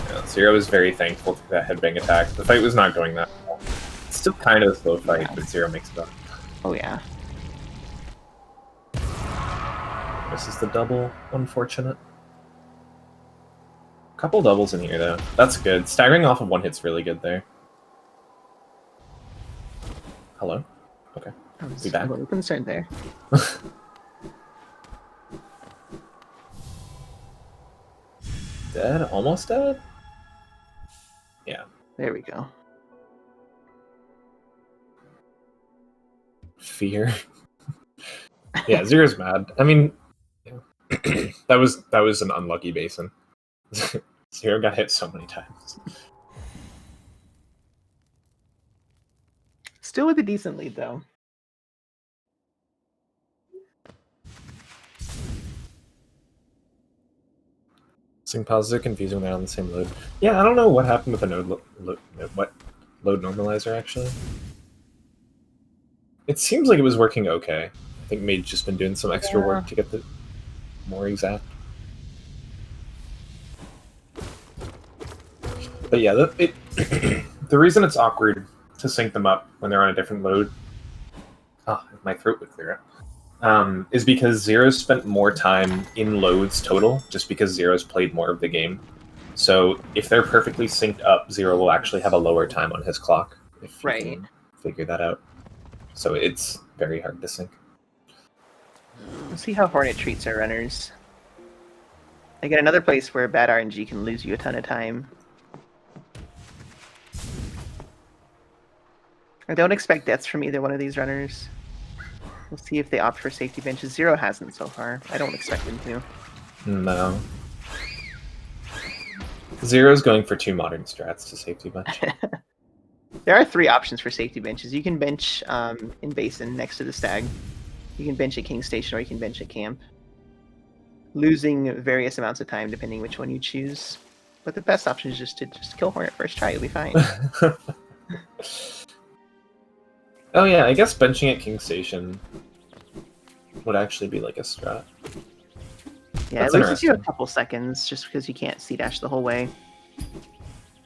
A: Yeah, Xero was very thankful for that headbang attack. The fight was not going that well. It's still kind of a slow fight, but Xero makes it up.
B: Oh yeah.
A: This is the double, unfortunate. Couple doubles in here though. That's good. Staggering off of one hit's really good there. Hello? Okay.
B: I was
A: Be back.
B: a little concerned there.
A: Dead? Almost dead? Yeah.
B: There we go.
A: Fear. Yeah, Xero's mad. I mean, that was an unlucky basin. Xero got hit so many times.
B: Still with a decent lead though.
A: Sync pauses are confusing when they're on the same load. Yeah, I don't know what happened with the node load normalizer actually. It seems like it was working okay. I think Made's just been doing some extra work to get the more exact. But yeah, the reason it's awkward to sync them up when they're on a different load, my throat would clear up, is because Xero's spent more time in loads total, just because Xero's played more of the game. So if they're perfectly synced up, Xero will actually have a lower time on his clock, if you can figure that out. So it's very hard to sync.
B: Let's see how Hornet treats our runners. Again, another place where bad RNG can lose you a ton of time. I don't expect deaths from either one of these runners. We'll see if they opt for safety benches. Xero hasn't so far. I don't expect them to.
A: No. Xero's going for 2 modern strats to safety bench.
B: There are 3 options for safety benches. You can bench in Basin next to the Stag. You can bench at King Station, or you can bench at Camp. Losing various amounts of time depending which one you choose. But the best option is just to kill Hornet first try. You'll be fine.
A: Oh yeah, I guess benching at King Station would actually be like a strat.
B: Yeah, it loses you a couple seconds just because you can't C-dash the whole way.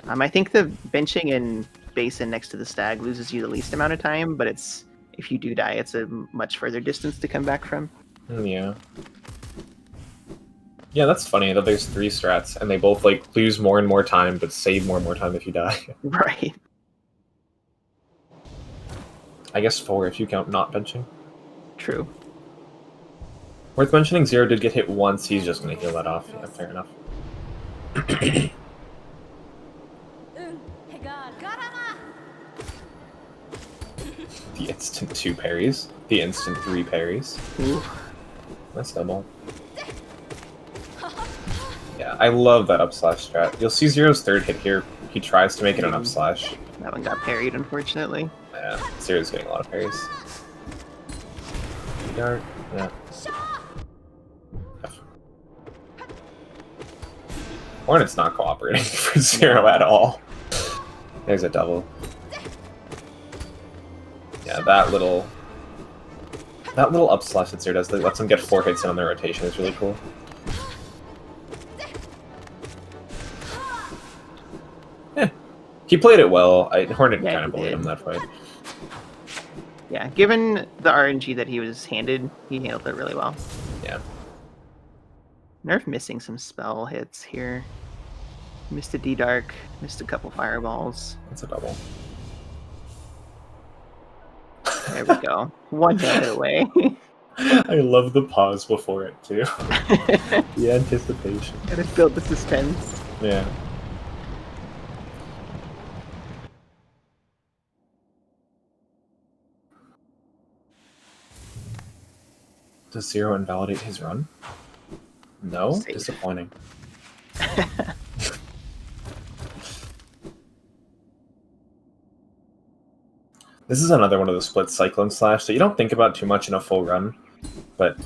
B: I think the benching in Basin next to the Stag loses you the least amount of time, but it's if you do die, it's a much further distance to come back from.
A: Yeah. Yeah, that's funny that there's 3 strats and they both like lose more and more time, but save more and more time if you die.
B: Right.
A: I guess 4 if you count not benching.
B: True.
A: Worth mentioning, Xero did get hit once. He's just going to heal that off. Yeah, fair enough. The instant 2 parries. The instant 3 parries.
B: Ooh.
A: That's double. Yeah, I love that up slash strat. You'll see Xero's 3rd hit here. He tries to make it an up slash.
B: That one got parried, unfortunately.
A: Yeah, Xero's getting a lot of parries. Yard. Yeah. Hornet's not cooperating for Xero at all. There's a double. Yeah, that little up slash that Xero does that lets him get 4 hits in on their rotation is really cool. Yeah, he played it well. Hornet kind of bullied him that fight.
B: Yeah, given the RNG that he was handed, he handled it really well.
A: Yeah.
B: Nerf missing some spell hits here. Missed a D-Dark, missed a couple fireballs.
A: That's a double.
B: There we go. One hit away.
A: I love the pause before it, too. The anticipation.
B: Gotta build the suspense.
A: Yeah. Does Xero invalidate his run? No?
B: Safe.
A: Disappointing. This is another one of the split Cyclone Slash that you don't think about too much in a full run, but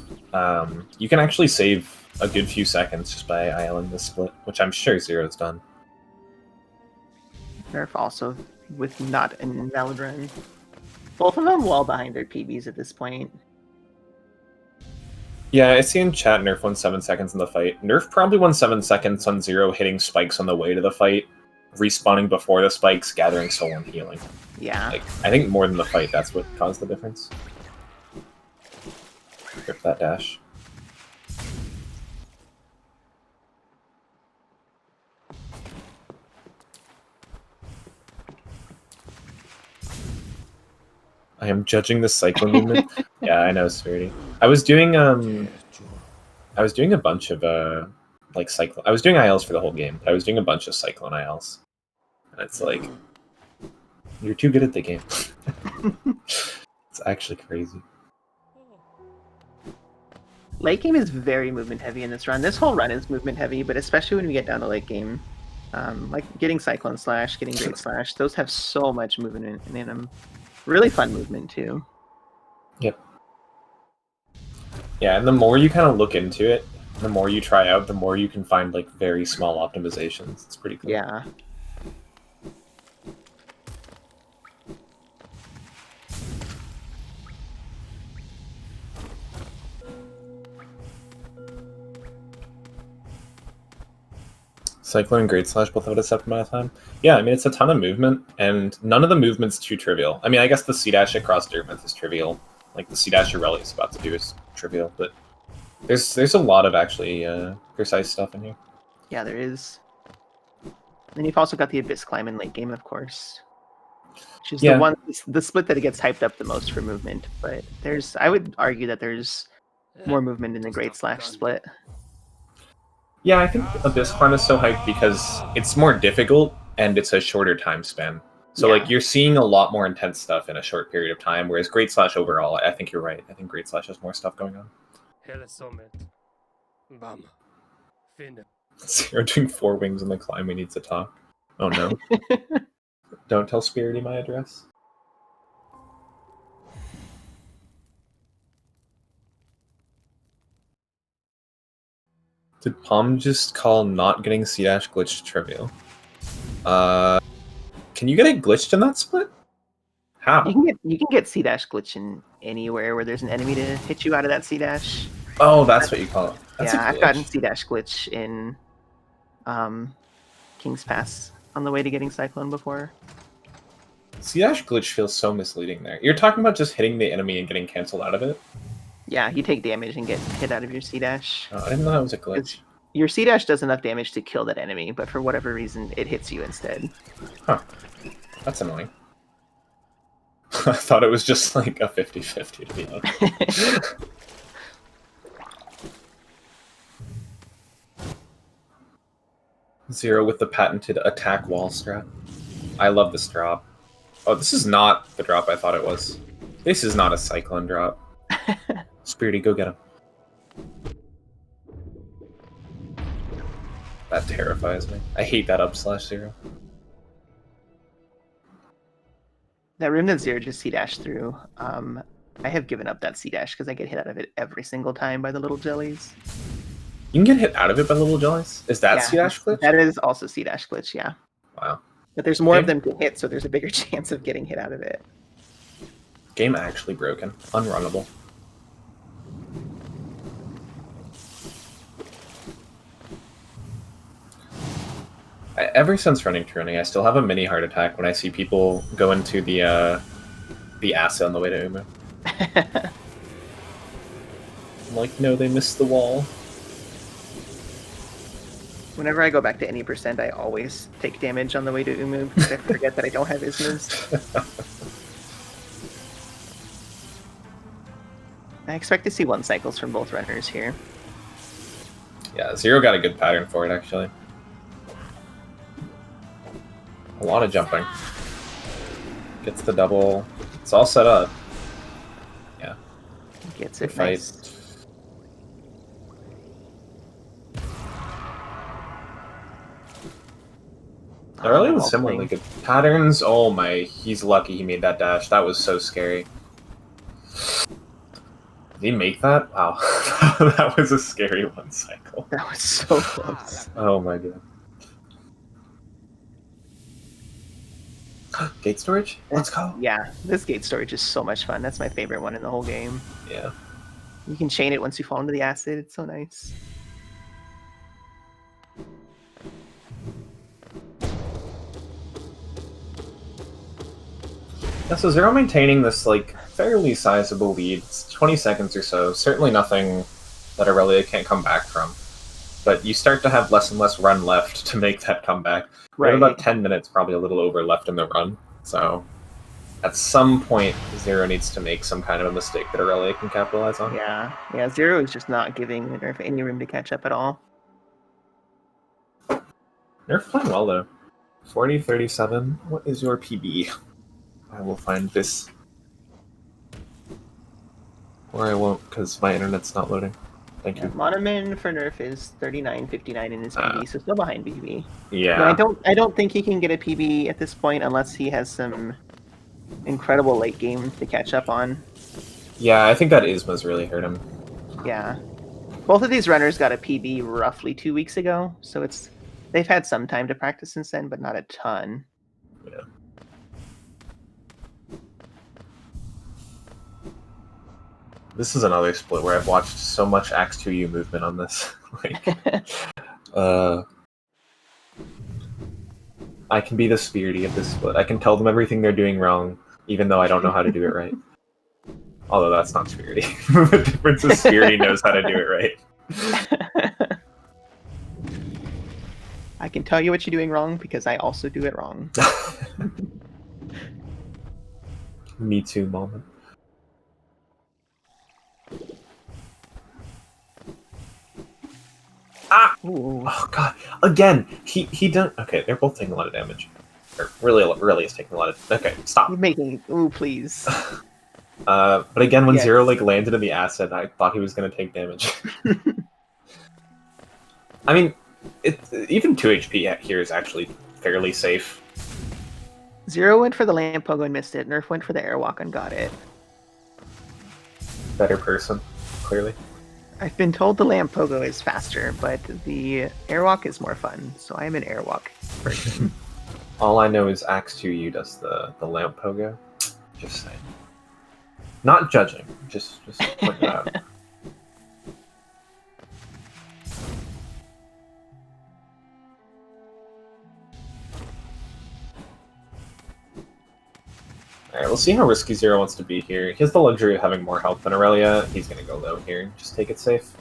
A: you can actually save a good few seconds just by ILing this split, which I'm sure Xero's done.
B: Nerf also with not an invalid run. Both of them well behind their PBs at this point.
A: Yeah, I see in chat Nerf won 7 seconds in the fight. Nerf probably won 7 seconds on Xero hitting spikes on the way to the fight, respawning before the spikes, gathering soul and healing.
B: Yeah.
A: Like, I think more than the fight, that's what caused the difference. Rip that dash. I am judging the cycling movement. Yeah, I know, Spirity. I was doing a bunch of like cyclone. I was doing ILs for the whole game. I was doing a bunch of cyclone ILs, and it's like you're too good at the game. It's actually crazy.
B: Late game is very movement heavy in this run. This whole run is movement heavy, but especially when we get down to late game, like getting Cyclone Slash, getting Great Slash, those have so much movement in them. Really fun movement too.
A: Yep. Yeah, and the more you kind of look into it, the more you try out, the more you can find like very small optimizations. It's pretty cool.
B: Yeah.
A: Cyclone and Great Slash both have a separate amount of time. Yeah, I mean, it's a ton of movement, and none of the movement's too trivial. I mean, I guess the C-Dash across Dirtmouth is trivial. Like, the C-Dash Aurelia is about to do is trivial, but there's a lot of actually precise stuff in here.
B: Yeah, there is. Then you've also got the Abyss Climb in late game, of course. Which is the split that it gets hyped up the most for movement. But I would argue that there's more movement in the Great Slash split.
A: Yeah, I think Abyss Climb is so hyped because it's more difficult and it's a shorter time span. So
B: Yeah.
A: like you're seeing a lot more intense stuff in a short period of time, whereas Great Slash overall, I think you're right. I think Great Slash has more stuff going on.
C: Bam. Fin.
A: Zero doing 4 wings on the climb. We need to talk. Oh no! Don't tell Spirity my address. Did Palm just call not getting C-Dash glitched trivial? Can you get it glitched in that split? How?
B: You can get C dash glitching anywhere where there's an enemy to hit you out of that C dash.
A: Oh, that's what you call it. That's
B: Yeah,
A: a
B: I've
A: glitch.
B: gotten C dash glitch in King's Pass on the way to getting Cyclone before.
A: C-Dash glitch feels so misleading there. You're talking about just hitting the enemy and getting canceled out of it?
B: Yeah, you take damage and get hit out of your C dash.
A: Oh, I didn't know that was a glitch.
B: Your C dash does enough damage to kill that enemy, but for whatever reason, it hits you instead.
A: Huh. That's annoying. I thought it was just like a 50-50 to be honest. Zero with the patented attack wall strat. I love this drop. Oh, this is not the drop I thought it was. This is not a Cyclone drop. Spirity, go get him. That terrifies me. I hate that /0.
B: That room that Zero just C-dashed through, I have given up that C-dash because I get hit out of it every single time by the little jellies.
A: You can get hit out of it by little jellies? Is that
B: Yeah,
A: C-Dash glitch?
B: That is also C-dash glitch, yeah.
A: Wow.
B: But there's more of
A: Okay.
B: them to hit, so there's a bigger chance of getting hit out of it.
A: Game actually broken. Unrunnable. Ever since running Training, I still have a mini heart attack when I see people go into the acid on the way to Umu. I'm like, no, they missed the wall.
B: Whenever I go back to any percent, I always take damage on the way to Umu because I forget that I don't have Ismas. I expect to see 1 cycles from both runners here.
A: Yeah, Zero got a good pattern for it, actually. A lot of jumping. Gets the double. It's all set up. Yeah.
B: Gets
A: Good
B: it
A: fight.
B: nice.
A: Early was
B: Wall
A: similarly
B: swing.
A: good patterns. Oh my, he's lucky he made that dash. That was so scary. Did he make that? Wow. That was a scary 1 cycle.
B: That was so close.
A: Oh my god. Gate storage? Let's go.
B: Yeah, this gate storage is so much fun. That's my favorite one in the whole game.
A: Yeah.
B: You can chain it once you fall into the acid. It's so nice.
A: Yeah, so Zero maintaining this like fairly sizable lead. It's 20 seconds or so. Certainly nothing that Aurelia can't come back from. But you start to have less and less run left to make that comeback. We have about 10 minutes, probably a little over, left in the run. So at some point, Zero needs to make some kind of a mistake that Aurelia can capitalize on.
B: Yeah. Zero is just not giving the Nerf any room to catch up at all.
A: Nerf playing well, though. 40-37. What is your PB? I will find this. Or I won't, because my internet's not loading. Thank you.
B: Monoman for Nerf is 39.59 in his PB, so still behind BB.
A: Yeah.
B: No, I don't think he can get a PB at this point unless he has some incredible late game to catch up on.
A: Yeah, I think that Isma's really hurt him.
B: Yeah. Both of these runners got a PB roughly 2 weeks ago, so they've had some time to practice since then, but not a ton.
A: Yeah. This is another split where I've watched so much Axe 2U movement on this. I can be the Spirity of this split. I can tell them everything they're doing wrong, even though I don't know how to do it right. Although that's not Spirity. The difference is Spirity knows how to do it right.
B: I can tell you what you're doing wrong because I also do it wrong.
A: Me too moment. Ah!
B: Ooh.
A: Oh god! Again, he done. Okay, they're both taking a lot of damage. Really is taking a lot of... Okay, stop.
B: You're making... Ooh, please.
A: But again, when
B: Yes.
A: Xero like landed in the asset, I thought he was going to take damage. I mean, even 2 HP here is actually fairly safe.
B: Xero went for the lamp pogo and missed it. Nerf went for the airwalk and got it.
A: Better person, clearly.
B: I've been told the lamp pogo is faster, but the airwalk is more fun, so I'm an airwalk person.
A: All I know is Axe 2U does the lamp pogo. Just saying. Not judging, just pointing it out. Alright, we'll see how risky Xero wants to be here. He has the luxury of having more health than Aurelia. He's going to go low here. Just take it safe.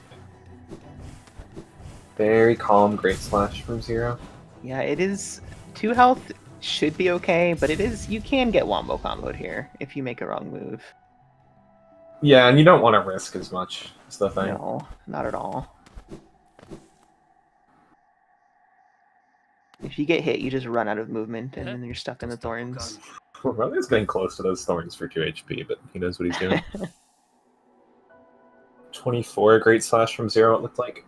A: Very calm Great Slash from Xero.
B: Yeah, it is... 2 health should be okay, but it is... You can get wombo comboed here if you make a wrong move.
A: Yeah, and you don't want to risk as much, is the thing.
B: No, not at all. If you get hit, you just run out of movement, and then you're stuck in the thorns.
A: Aurelia's getting close to those thorns for 2 HP, but he knows what he's doing. 24 Great Slash from Xero, it looked like.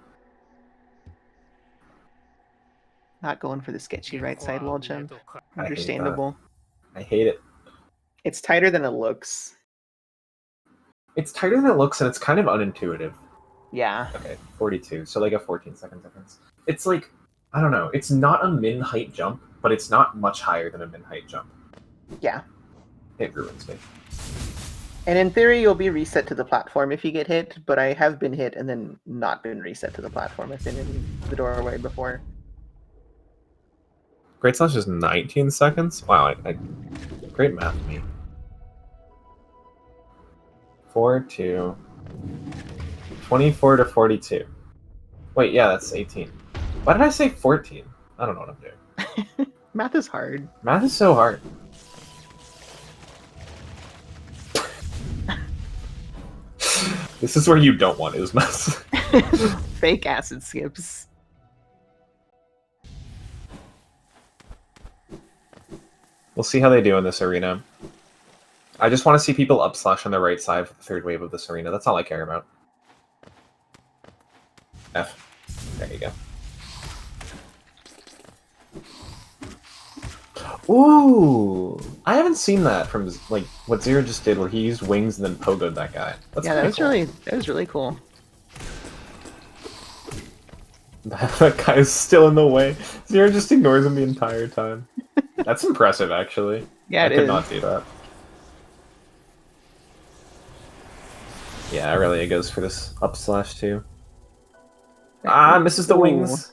B: Not going for the sketchy right side wall jump. Understandable.
A: I hate it.
B: It's tighter than it looks.
A: It's tighter than it looks, and it's kind of unintuitive.
B: Yeah.
A: Okay, 42, so like a 14-second difference. It's like, I don't know, it's not a min-height jump, but it's not much higher than a min-height jump.
B: Yeah.
A: It ruins me.
B: And in theory, you'll be reset to the platform if you get hit, but I have been hit and then not been reset to the platform. I've been in the doorway before.
A: Great Slash is 19 seconds? Wow, great math to me. 4-2. 24 to 42. Wait, yeah, that's 18. Why did I say 14? I don't know what I'm doing.
B: Math is hard.
A: Math is so hard. This is where you don't want Ismas.
B: Fake acid skips.
A: We'll see how they do in this arena. I just want to see people up slash on the right side for the third wave of this arena. That's all I care about. F. There you go. Ooh! I haven't seen that from like what Xero just did, where he used wings and then pogoed that guy. That's
B: yeah, that was really cool.
A: That guy is still in the way. Xero just ignores him the entire time. That's impressive, actually.
B: Yeah,
A: I could not do that. Yeah, Aurelia goes for this up slash too. Ah, misses the wings.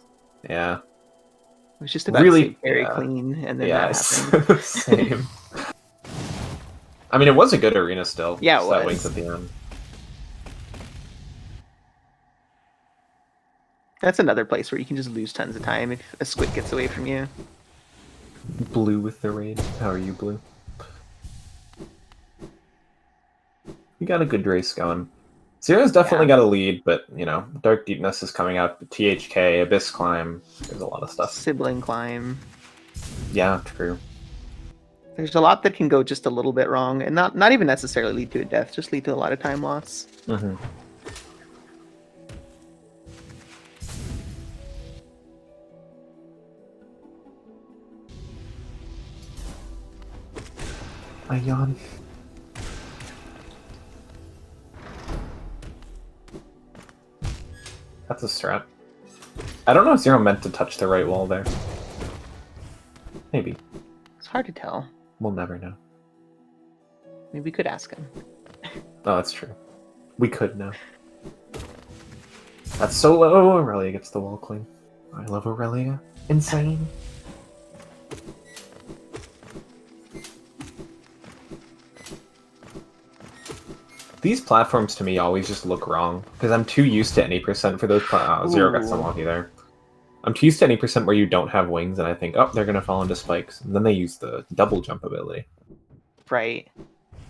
A: Yeah.
B: It was just about
A: really
B: to say very clean, and then that happened.
A: Same. I mean, it was a good arena still.
B: Yeah, it
A: just
B: was.
A: That wings at the end.
B: That's another place where you can just lose tons of time if a squid gets away from you.
A: Blue with the raid. How are you, Blue? You got a good race going. Xero's definitely got a lead, but, you know, Dark Deepness is coming out. THK, Abyss Climb. There's a lot of stuff.
B: Sibling Climb.
A: Yeah, true.
B: There's a lot that can go just a little bit wrong, and not even necessarily lead to a death, just lead to a lot of time loss.
A: Mm-hmm. I yawn. That's a strat. I don't know if Xero meant to touch the right wall there. Maybe.
B: It's hard to tell.
A: We'll never know.
B: Maybe we could ask him.
A: Oh, that's true. We could know. That's so low. Aurelia gets the wall clean. I love Aurelia. Insane. These platforms to me always just look wrong, because I'm too used to any percent for those. Xero got some lucky there. I'm too used to any percent where you don't have wings, and I think, oh, they're going to fall into spikes. And then they use the double jump ability.
B: Right. Yeah,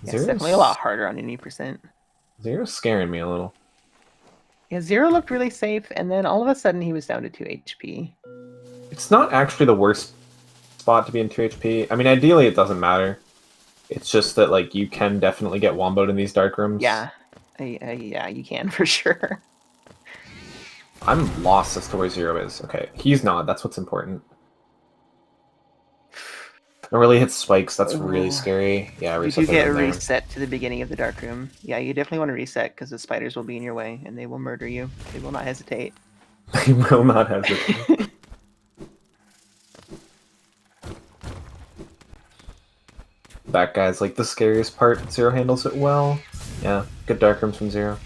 B: it's
A: Xero's
B: definitely a lot harder on any percent.
A: Xero's scaring me a little.
B: Yeah, Xero looked really safe, and then all of a sudden he was down to 2 HP.
A: It's not actually the worst spot to be in 2 HP. I mean, ideally it doesn't matter. It's just that like you can definitely get womboed in these dark rooms.
B: Yeah, yeah, you can for sure.
A: I'm lost as to where Xero is. Okay, he's not. That's what's important. It really hits spikes. That's really
B: Ooh.
A: scary. Yeah,
B: You
A: reset
B: do get a
A: there.
B: reset to the beginning of the dark room. Yeah, you definitely want to reset because the spiders will be in your way and they will murder you. They will not hesitate.
A: They will not hesitate. That guy's like the scariest part. Xero handles it well. Yeah, good dark rooms from Xero.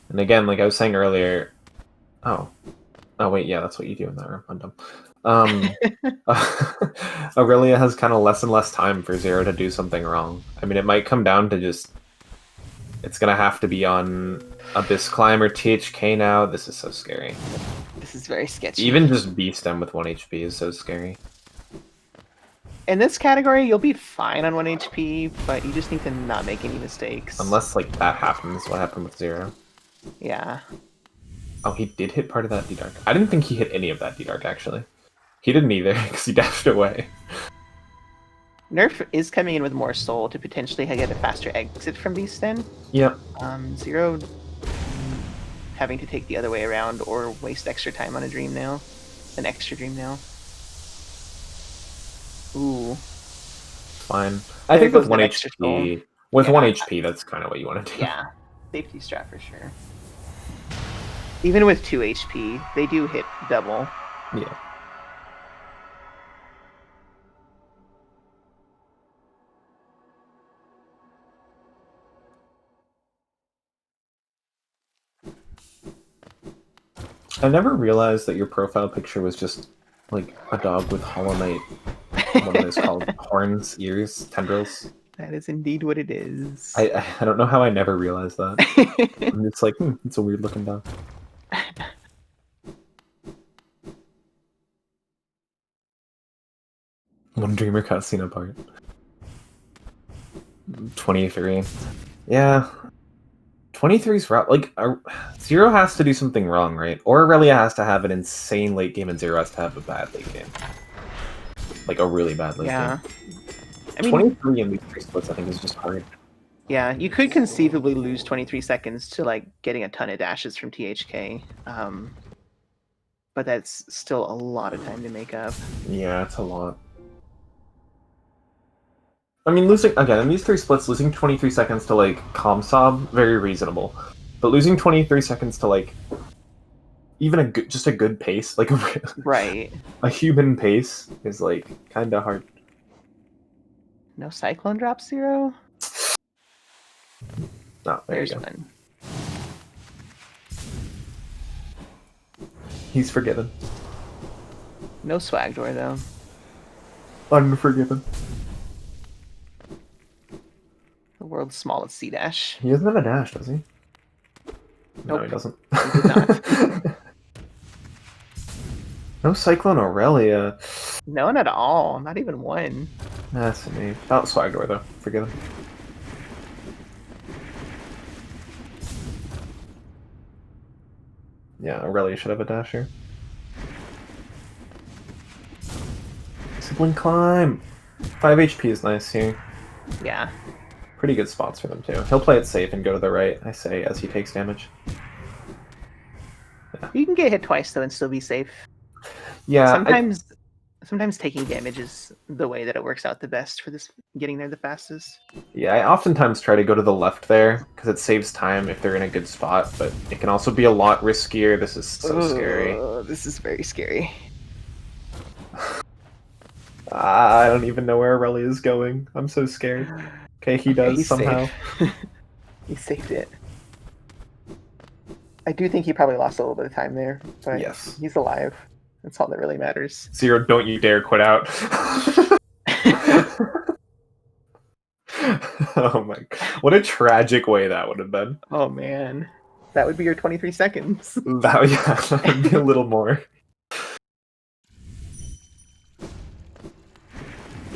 A: And again, like I was saying earlier, oh wait, yeah, that's what you do in that room. I'm dumb. Aurelia has kind of less and less time for Xero to do something wrong. I mean, it might come down to just it's gonna have to be on Abyss Climb or THK now. This is so scary.
B: This is very sketchy.
A: Even just Beast M with 1 HP is so scary.
B: In this category, you'll be fine on 1 HP, but you just need to not make any mistakes.
A: Unless like that happens, what happened with Xero?
B: Yeah.
A: Oh, he did hit part of that D-Dark. I didn't think he hit any of that D-Dark, actually. He didn't either, because he dashed away.
B: Nerf is coming in with more soul to potentially get a faster exit from Beast Den.
A: Yep.
B: Xero having to take the other way around or waste extra time on a dream nail. An extra dream nail. Ooh.
A: Fine. I think with 1
B: extra soul.
A: HP, with
B: Yeah.
A: 1 HP, that's kind of what you want to do.
B: Yeah. Safety strat for sure. Even with 2 HP, they do hit double.
A: Yeah. I never realized that your profile picture was just like a dog with Hollow Knight. What are those called? Horns, ears, tendrils.
B: That is indeed what it is.
A: I don't know how I never realized that. I'm just like, it's a weird looking dog. One Dreamer cutscene apart. 23. Yeah. 23's rough. Like, Xero has to do something wrong, right? Or Aurelia has to have an insane late game, and Xero has to have a bad late game. Like, a really bad late game.
B: I mean,
A: 23 in these 3 splits, I think, is just hard.
B: Yeah, you could conceivably lose 23 seconds to like getting a ton of dashes from THK. But that's still a lot of time to make up.
A: Yeah, it's a lot. I mean, losing, again, in these 3 splits, losing 23 seconds to, like, Comsob, very reasonable. But losing 23 seconds to, like, even just a good pace, like,
B: Right.
A: a human pace is, like, kind of hard.
B: No Cyclone drop Xero?
A: Oh,
B: There's
A: you go.
B: one.
A: He's forgiven.
B: No swag door, though.
A: Unforgiven.
B: The world's smallest C dash.
A: He doesn't have a dash, does he? No,
B: Nope.
A: he doesn't.
B: He did not.
A: No Cyclone Aurelia.
B: None at all. Not even one.
A: That's me. Oh, swag door, though. Forgiven. Yeah, Aurelia should have a dash here. Sibling climb! 5 HP is nice here.
B: Yeah.
A: Pretty good spots for them, too. He'll play it safe and go to the right, I say, as he takes damage. Yeah.
B: You can get hit twice, though, and still be safe.
A: Yeah.
B: Sometimes taking damage is the way that it works out the best for this getting there the fastest.
A: Yeah, I oftentimes try to go to the left there, because it saves time if they're in a good spot, but it can also be a lot riskier. This is so scary.
B: This is very scary.
A: I don't even know where Aurelia is going. I'm so scared. Okay, he does
B: he's
A: somehow.
B: He saved it. I do think he probably lost a little bit of time there, but
A: Yes.
B: he's alive. That's all that really matters.
A: Xero, don't you dare quit out. Oh my god. What a tragic way that would have been.
B: Oh man. That would be your 23 seconds.
A: That would be a little more.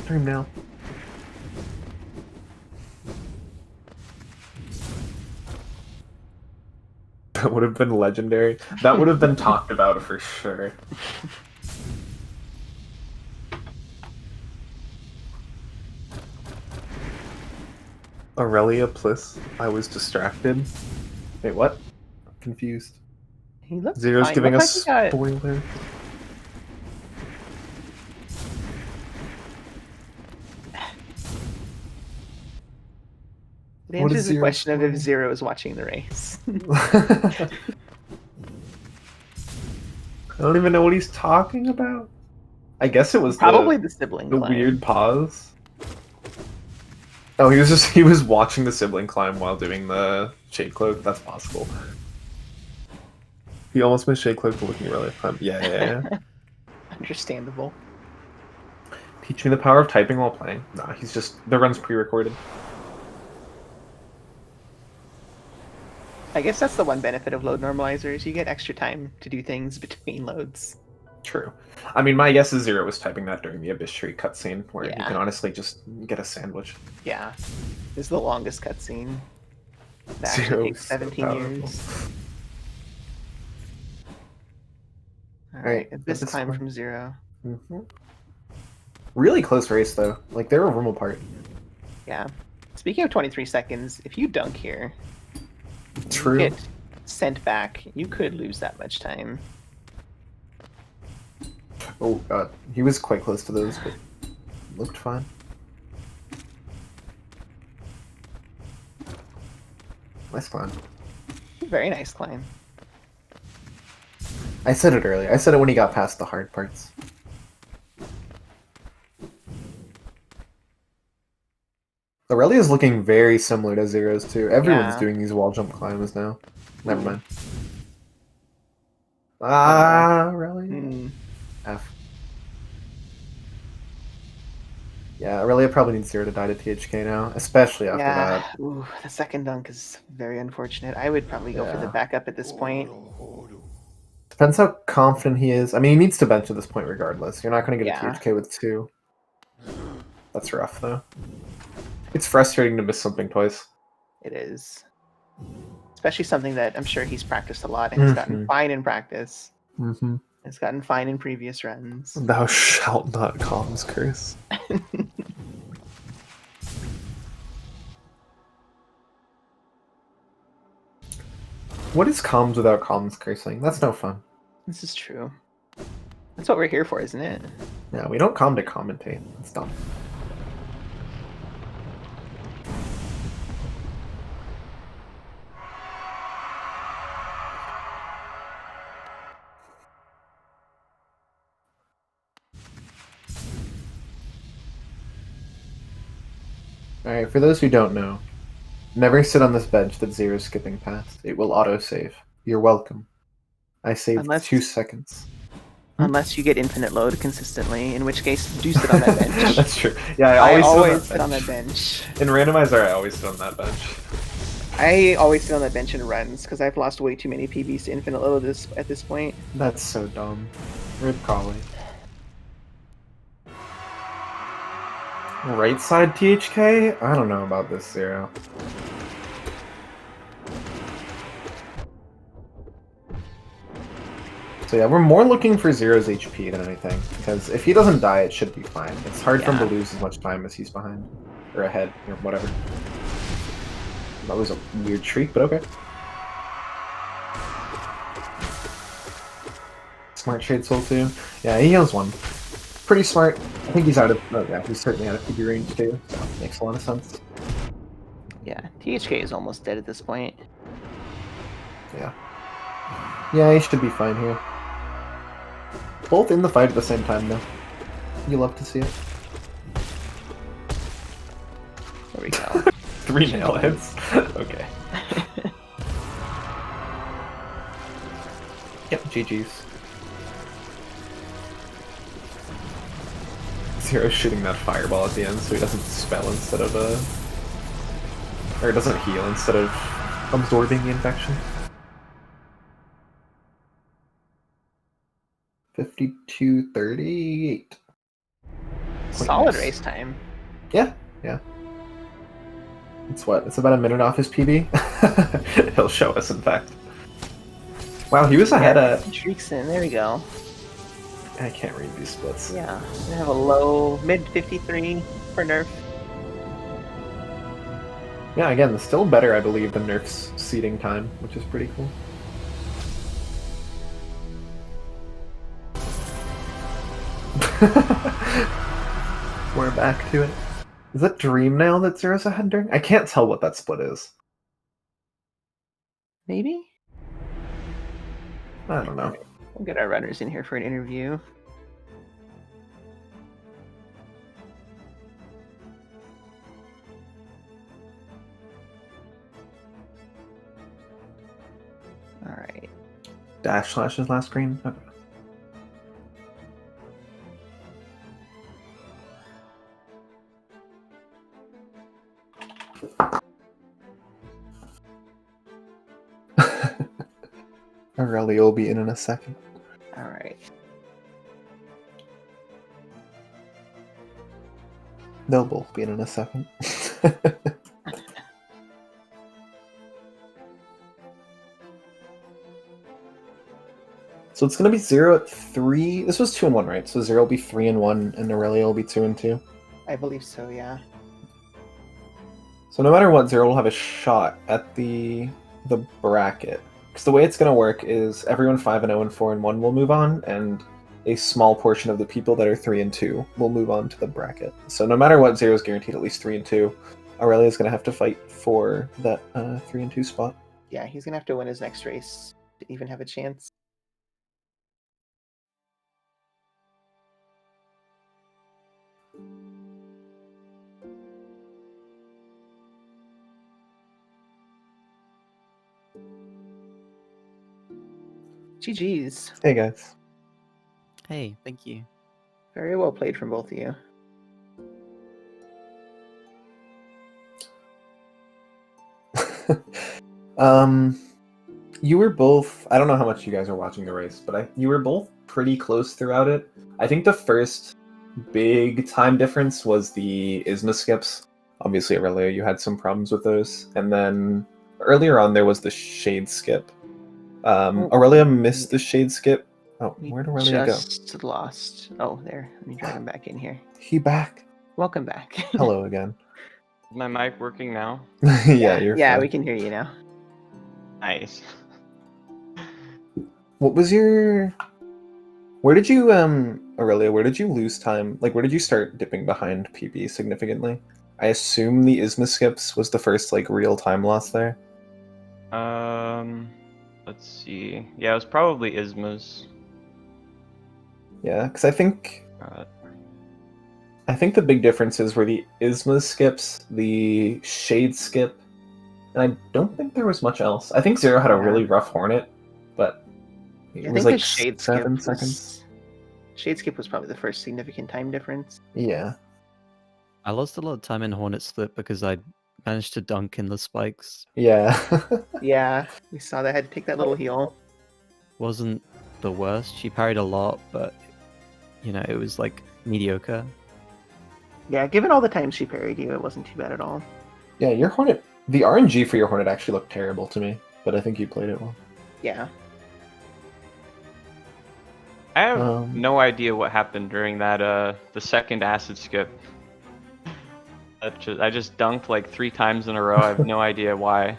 A: Dream now. That would have been legendary. That would have been talked about for sure. Aurelia plus I was distracted. Wait, what? I'm confused.
B: He looked
A: Zero's
B: fine.
A: giving
B: Looked
A: us
B: like he got-
A: spoiler.
B: It
A: What is
B: answers the
A: Zero's
B: question of if
A: spoiler?
B: Zero is watching the race.
A: I don't even know what he's talking about. I guess it was
B: Probably the sibling
A: the
B: climb.
A: weird pause. Oh, he was watching the sibling climb while doing the shade cloak. That's possible. He almost missed shade cloak for looking at Aurelia climb. Yeah.
B: Understandable.
A: Teach me the power of typing while playing. Nah, he's just the run's pre-recorded.
B: I guess that's the one benefit of load normalizers. You get extra time to do things between loads.
A: True. I mean, my guess is Zero was typing that during the Abyss Tree cutscene, where you
B: Yeah.
A: can honestly just get a sandwich.
B: Yeah. This is the longest cutscene. That
A: Zero
B: actually takes
A: is so
B: 17
A: powerful.
B: years.
A: Alright,
B: Alright, this
A: Abyss
B: climb
A: climb.
B: from Zero.
A: Really close race, though. Like, they're a room apart.
B: Yeah. Speaking of 23 seconds, if you dunk here,
A: True.
B: you get sent back. You could lose that much time.
A: Oh, God. He was quite close to those, but looked fine. Nice climb.
B: Very nice climb.
A: I said it earlier. I said it when he got past the hard parts. Aurelia's looking very similar to Zero's too. Everyone's
B: Yeah.
A: doing these wall jump climbs now. Never mind. Ah, Aurelia.
B: Hmm.
A: F. Yeah, Aurelia probably needs Zero to die to THK now, especially after
B: Yeah.
A: that.
B: Ooh, the second dunk is very unfortunate. I would probably go for the
A: Yeah.
B: backup at this point.
A: Depends how confident he is. I mean, he needs to bench at this point regardless. You're not going to get
B: Yeah.
A: a THK with 2. That's rough, though. It's frustrating to miss something twice.
B: It is. Especially something that I'm sure he's practiced a lot and has gotten
A: Mhm.
B: fine in practice.
A: Mm-hmm.
B: Has gotten fine in previous runs.
A: Thou shalt not comms curse. What is comms without comms cursing? That's no fun.
B: This is true. That's what we're here for, isn't it?
A: Yeah, we don't comm to commentate. That's dumb. Alright, for those who don't know, never sit on this bench that Zero's skipping past. It will autosave. You're welcome. I saved
B: Unless-
A: 2 seconds.
B: Unless you get infinite load consistently, in which case do sit on that bench.
A: That's true. Yeah, I
B: I
A: always,
B: always
A: sit
B: sit
A: on
B: on
A: that
B: that
A: bench.
B: bench.
A: In randomizer, I always sit on that bench.
B: I always sit on that bench in runs because I've lost way too many PBs to infinite load at this point.
A: That's so dumb. Rip Collie. Right side THK? I don't know about this, Zero. So yeah, we're more looking for Zero's HP than anything, because if he doesn't die, it should be fine. It's hard for him
B: Yeah.
A: to lose as much time as he's behind. Or ahead, or whatever. That was a weird shriek, but okay. Smart Shade Soul too. Yeah, he heals 1. Pretty smart. I think he's out of... Oh yeah, he's certainly out of PB range too, so makes a lot of sense.
B: Yeah, THK is almost dead at this point.
A: Yeah. Yeah, he should be fine here. Both in the fight at the same time, though. You love to see it.
B: There we go.
A: 3 nail hits. Okay. Yep, GG's. Zero's shooting that fireball at the end so he doesn't spell instead of or doesn't heal instead of absorbing the infection. 52:38.
B: Solid
A: nice.
B: race time.
A: Yeah. It's what? It's about a minute off his PB? He'll show us, in fact. Wow, he was ahead at...
B: Shriekson, there we go.
A: I can't read these splits.
B: Yeah, we have a low, mid 53 for Nerf.
A: Yeah, again, still better, I believe, than Nerf's seeding time, which is pretty cool. We're back to it. Is that Dream now that Zero's ahead during? I can't tell what that split is.
B: Maybe?
A: I don't know.
B: We'll get our runners in here for an interview. Alright.
A: Dash slash is last screen? Okay. Aurelia will be in a second.
B: Alright.
A: They'll both be in a second. So it's going to be 0 at 3. This was 2 and 1, right? So 0 will be 3 and 1, and Aurelia will be 2 and 2.
B: I believe so, yeah.
A: So no matter what, Zero will have a shot at the bracket. Because the way it's going to work is everyone 5 and 0 and 4 and 1 will move on, and a small portion of the people that are 3 and 2 will move on to the bracket. So no matter what, Zero's guaranteed at least 3 and 2. Aurelia's going to have to fight for that 3 and 2 spot.
B: Yeah, he's going to have to win his next race to even have a chance. GG's.
A: Hey guys.
D: Hey, thank you.
B: Very well played from both of you.
A: You were both, I don't know how much you guys are watching the race, but you were both pretty close throughout it. I think the first big time difference was the ISMA skips. Obviously, Aurelia, you had some problems with those. And then earlier on, there was the shade skip. Aurelia missed the shade skip. Oh, where'd Aurelia go?
B: Just lost. Oh, there. Let me drag him back in here.
A: He back.
B: Welcome back.
A: Hello again.
E: Is my mic working now?
A: Yeah, you're
B: Yeah,
A: fine.
B: we can hear you now.
E: Nice.
A: What was your... Where did you, Aurelia, where did you lose time? Like, where did you start dipping behind PB significantly? I assume the ISMA skips was the first, like, real time loss there.
E: Let's see. Yeah, it was probably Isma's.
A: Yeah, because I think the big differences were the ISMA skips, the shade skip, and I don't think there was much else. I think Zero had a really rough Hornet, but it
B: I
A: was
B: think
A: like
B: the shade
A: 7
B: skip
A: seconds.
B: Shade skip was probably the first significant time difference.
A: Yeah.
D: I lost a lot of time in Hornet Split because I managed to dunk in the spikes.
A: Yeah.
B: Yeah, we saw that. I had to take that little heal.
D: Wasn't the worst. She parried a lot, but you know, it was like mediocre.
B: Yeah, given all the times she parried you, it wasn't too bad at all.
A: Yeah, your Hornet, the RNG for your Hornet actually looked terrible to me, but I think you played it well.
B: Yeah.
E: I have no idea what happened during that the second acid skip. I just dunked like 3 times in a row. I have no idea why.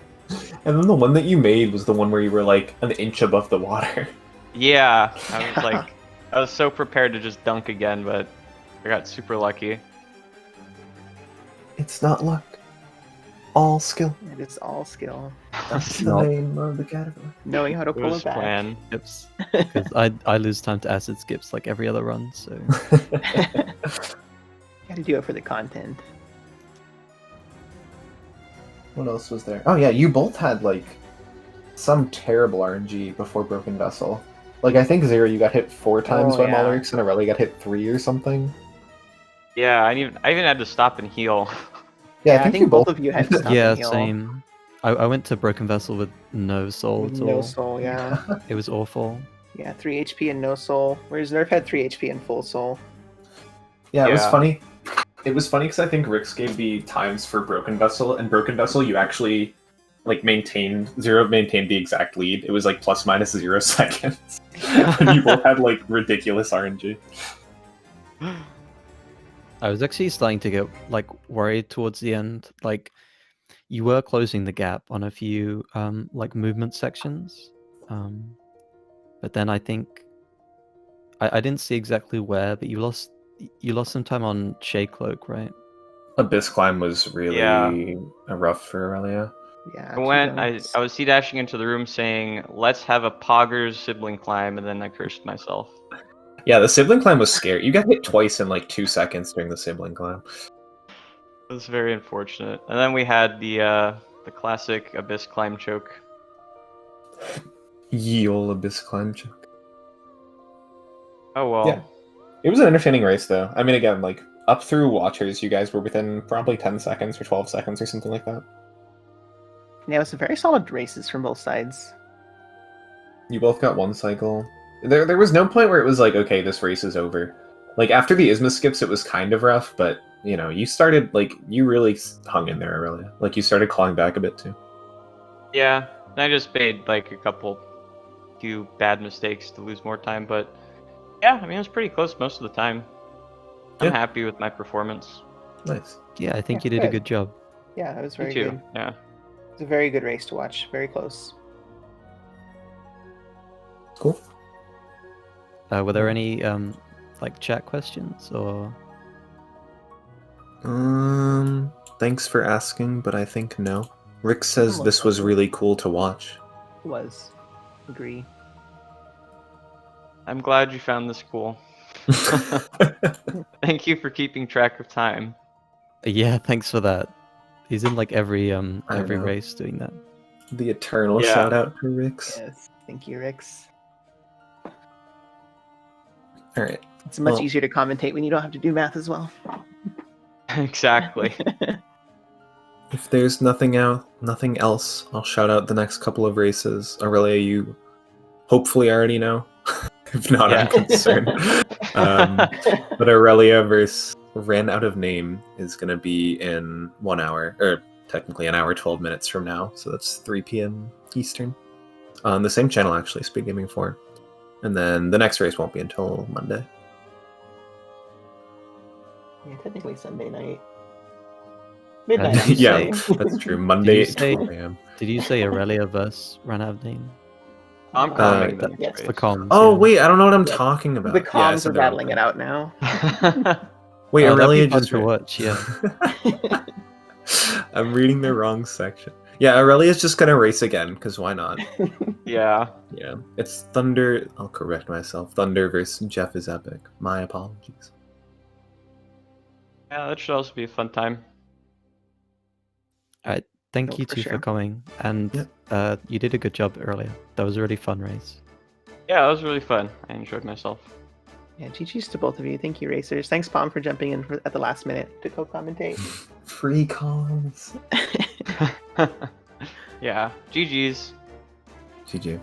A: And then the one that you made was the one where you were like an inch above the water.
E: Yeah, I was so prepared to just dunk again, but I got super lucky.
A: It's not luck. All skill.
B: It is all skill.
A: That's the
D: Nope.
A: name of the category.
B: Knowing how to
E: It
B: pull
E: was
B: it back.
E: plan.
D: Skips. Because I lose time to acid skips like every other run, so
B: Gotta do it for the content.
A: What else was there? Oh yeah, you both had like some terrible RNG before Broken Vessel. Like I think Zero, you got hit 4 times by
B: yeah.
A: Malarix, and Aurelia got hit 3 or something.
E: Yeah, I even had to stop and heal.
A: Yeah,
B: I think both of you had to stop
D: yeah,
B: and heal.
D: same. I went to Broken Vessel with no soul at all.
B: No soul, yeah.
D: It was awful.
B: Yeah, 3 HP and no soul. Whereas Nerf had 3 HP and full soul.
A: Yeah, it was
E: Yeah.
A: funny. It was funny because I think Rix gave the times for Broken Vessel, and Broken Vessel you actually like maintained the exact lead. It was like plus minus 0 seconds. And you both had like ridiculous RNG.
D: I was actually starting to get like worried towards the end. Like you were closing the gap on a few like movement sections, but then I think I didn't see exactly where, but you lost some time on Shea Cloak, right?
A: Abyss Climb was really rough for Aurelia.
B: Yeah.
E: I was C-dashing into the room saying, let's have a Poggers sibling climb, and then I cursed myself.
A: Yeah, the sibling climb was scary. You got hit twice in like 2 seconds during the sibling climb.
E: It was very unfortunate. And then we had the classic Abyss climb choke.
A: Ye ol' Abyss Climb choke.
E: Oh well.
A: Yeah. It was an entertaining race though. I mean, again, like up through Watchers, you guys were within probably 10 seconds or 12 seconds or something like that.
B: Yeah, it was some very solid races from both sides.
A: You both got 1 cycle. There was no point where it was like, okay, this race is over. Like after the Isma skips, it was kind of rough, but you know, you started like you really hung in there, Aurelia. Like you started clawing back a bit too.
E: Yeah, and I just made like a few bad mistakes to lose more time, but yeah, I mean it was pretty close most of the time. I'm happy with my performance.
A: Nice.
D: Yeah, I think you did a good job.
B: Yeah, it was
E: Me
B: very
E: too.
B: good.
E: Yeah.
B: It was a very good race to watch. Very close.
A: Cool.
D: Were there any like chat questions or?
A: Thanks for asking, but I think no. Rick says
B: Almost
A: this was
B: okay.
A: really cool to watch.
B: It was. Agree.
E: I'm glad you found this cool. Thank you for keeping track of time.
D: Yeah, thanks for that. He's in like every
A: I know.
D: race doing that.
A: The eternal
E: Yeah.
A: shout out for Rix.
B: Yes. Thank you, Rix.
A: All right.
B: It's much
A: Well-
B: easier to commentate when you don't have to do math as well.
E: Exactly.
A: If there's nothing else, I'll shout out the next couple of races. Aurelia, you hopefully already know. If not,
E: Yeah.
A: I'm concerned. But Aurelia versus Ran Out of Name is going to be in 1 hour, or technically an hour, 12 minutes from now. So that's 3 p.m. Eastern. On the same channel, actually, SpeedGaming 4. And then the next race won't be until Monday.
B: Yeah, technically Sunday night. Midnight.
D: Did you
A: Yeah,
D: say-
A: that's true. Monday
D: you
A: at
D: say-
A: 12 a.m.
D: Did you say Aurelia versus Ran Out of Name?
E: I'm calming
B: that-
E: the
B: yes,
E: next
D: The
E: race.
D: comms.
A: Oh,
D: yeah.
A: wait, I don't know what I'm
B: Yeah.
A: talking about.
B: The
A: Yeah, I
B: comms
A: said
B: are
A: they're
B: battling
A: open.
B: it out now.
A: Wait,
D: Oh, that'd be
A: Aurelia
D: fun
A: just
D: to watch, yeah.
A: I'm reading the wrong section. Yeah, Aurelia's just gonna race again, because why not?
E: Yeah.
A: Yeah. It's Thunder. I'll correct myself. Thunder versus Jeff is epic. My apologies.
E: Yeah, that should also be a fun time.
D: Alright, thank
B: Oh,
D: you
B: for
D: two
B: sure.
D: for coming. And
A: Yep.
D: you did a good job earlier. That was a really fun race.
E: Yeah, it was really fun. I enjoyed myself.
B: Yeah, GG's to both of you. Thank you, racers. Thanks, Palm, for jumping in at the last minute to co-commentate.
A: Free calls.
E: Yeah, GG's.
A: GG.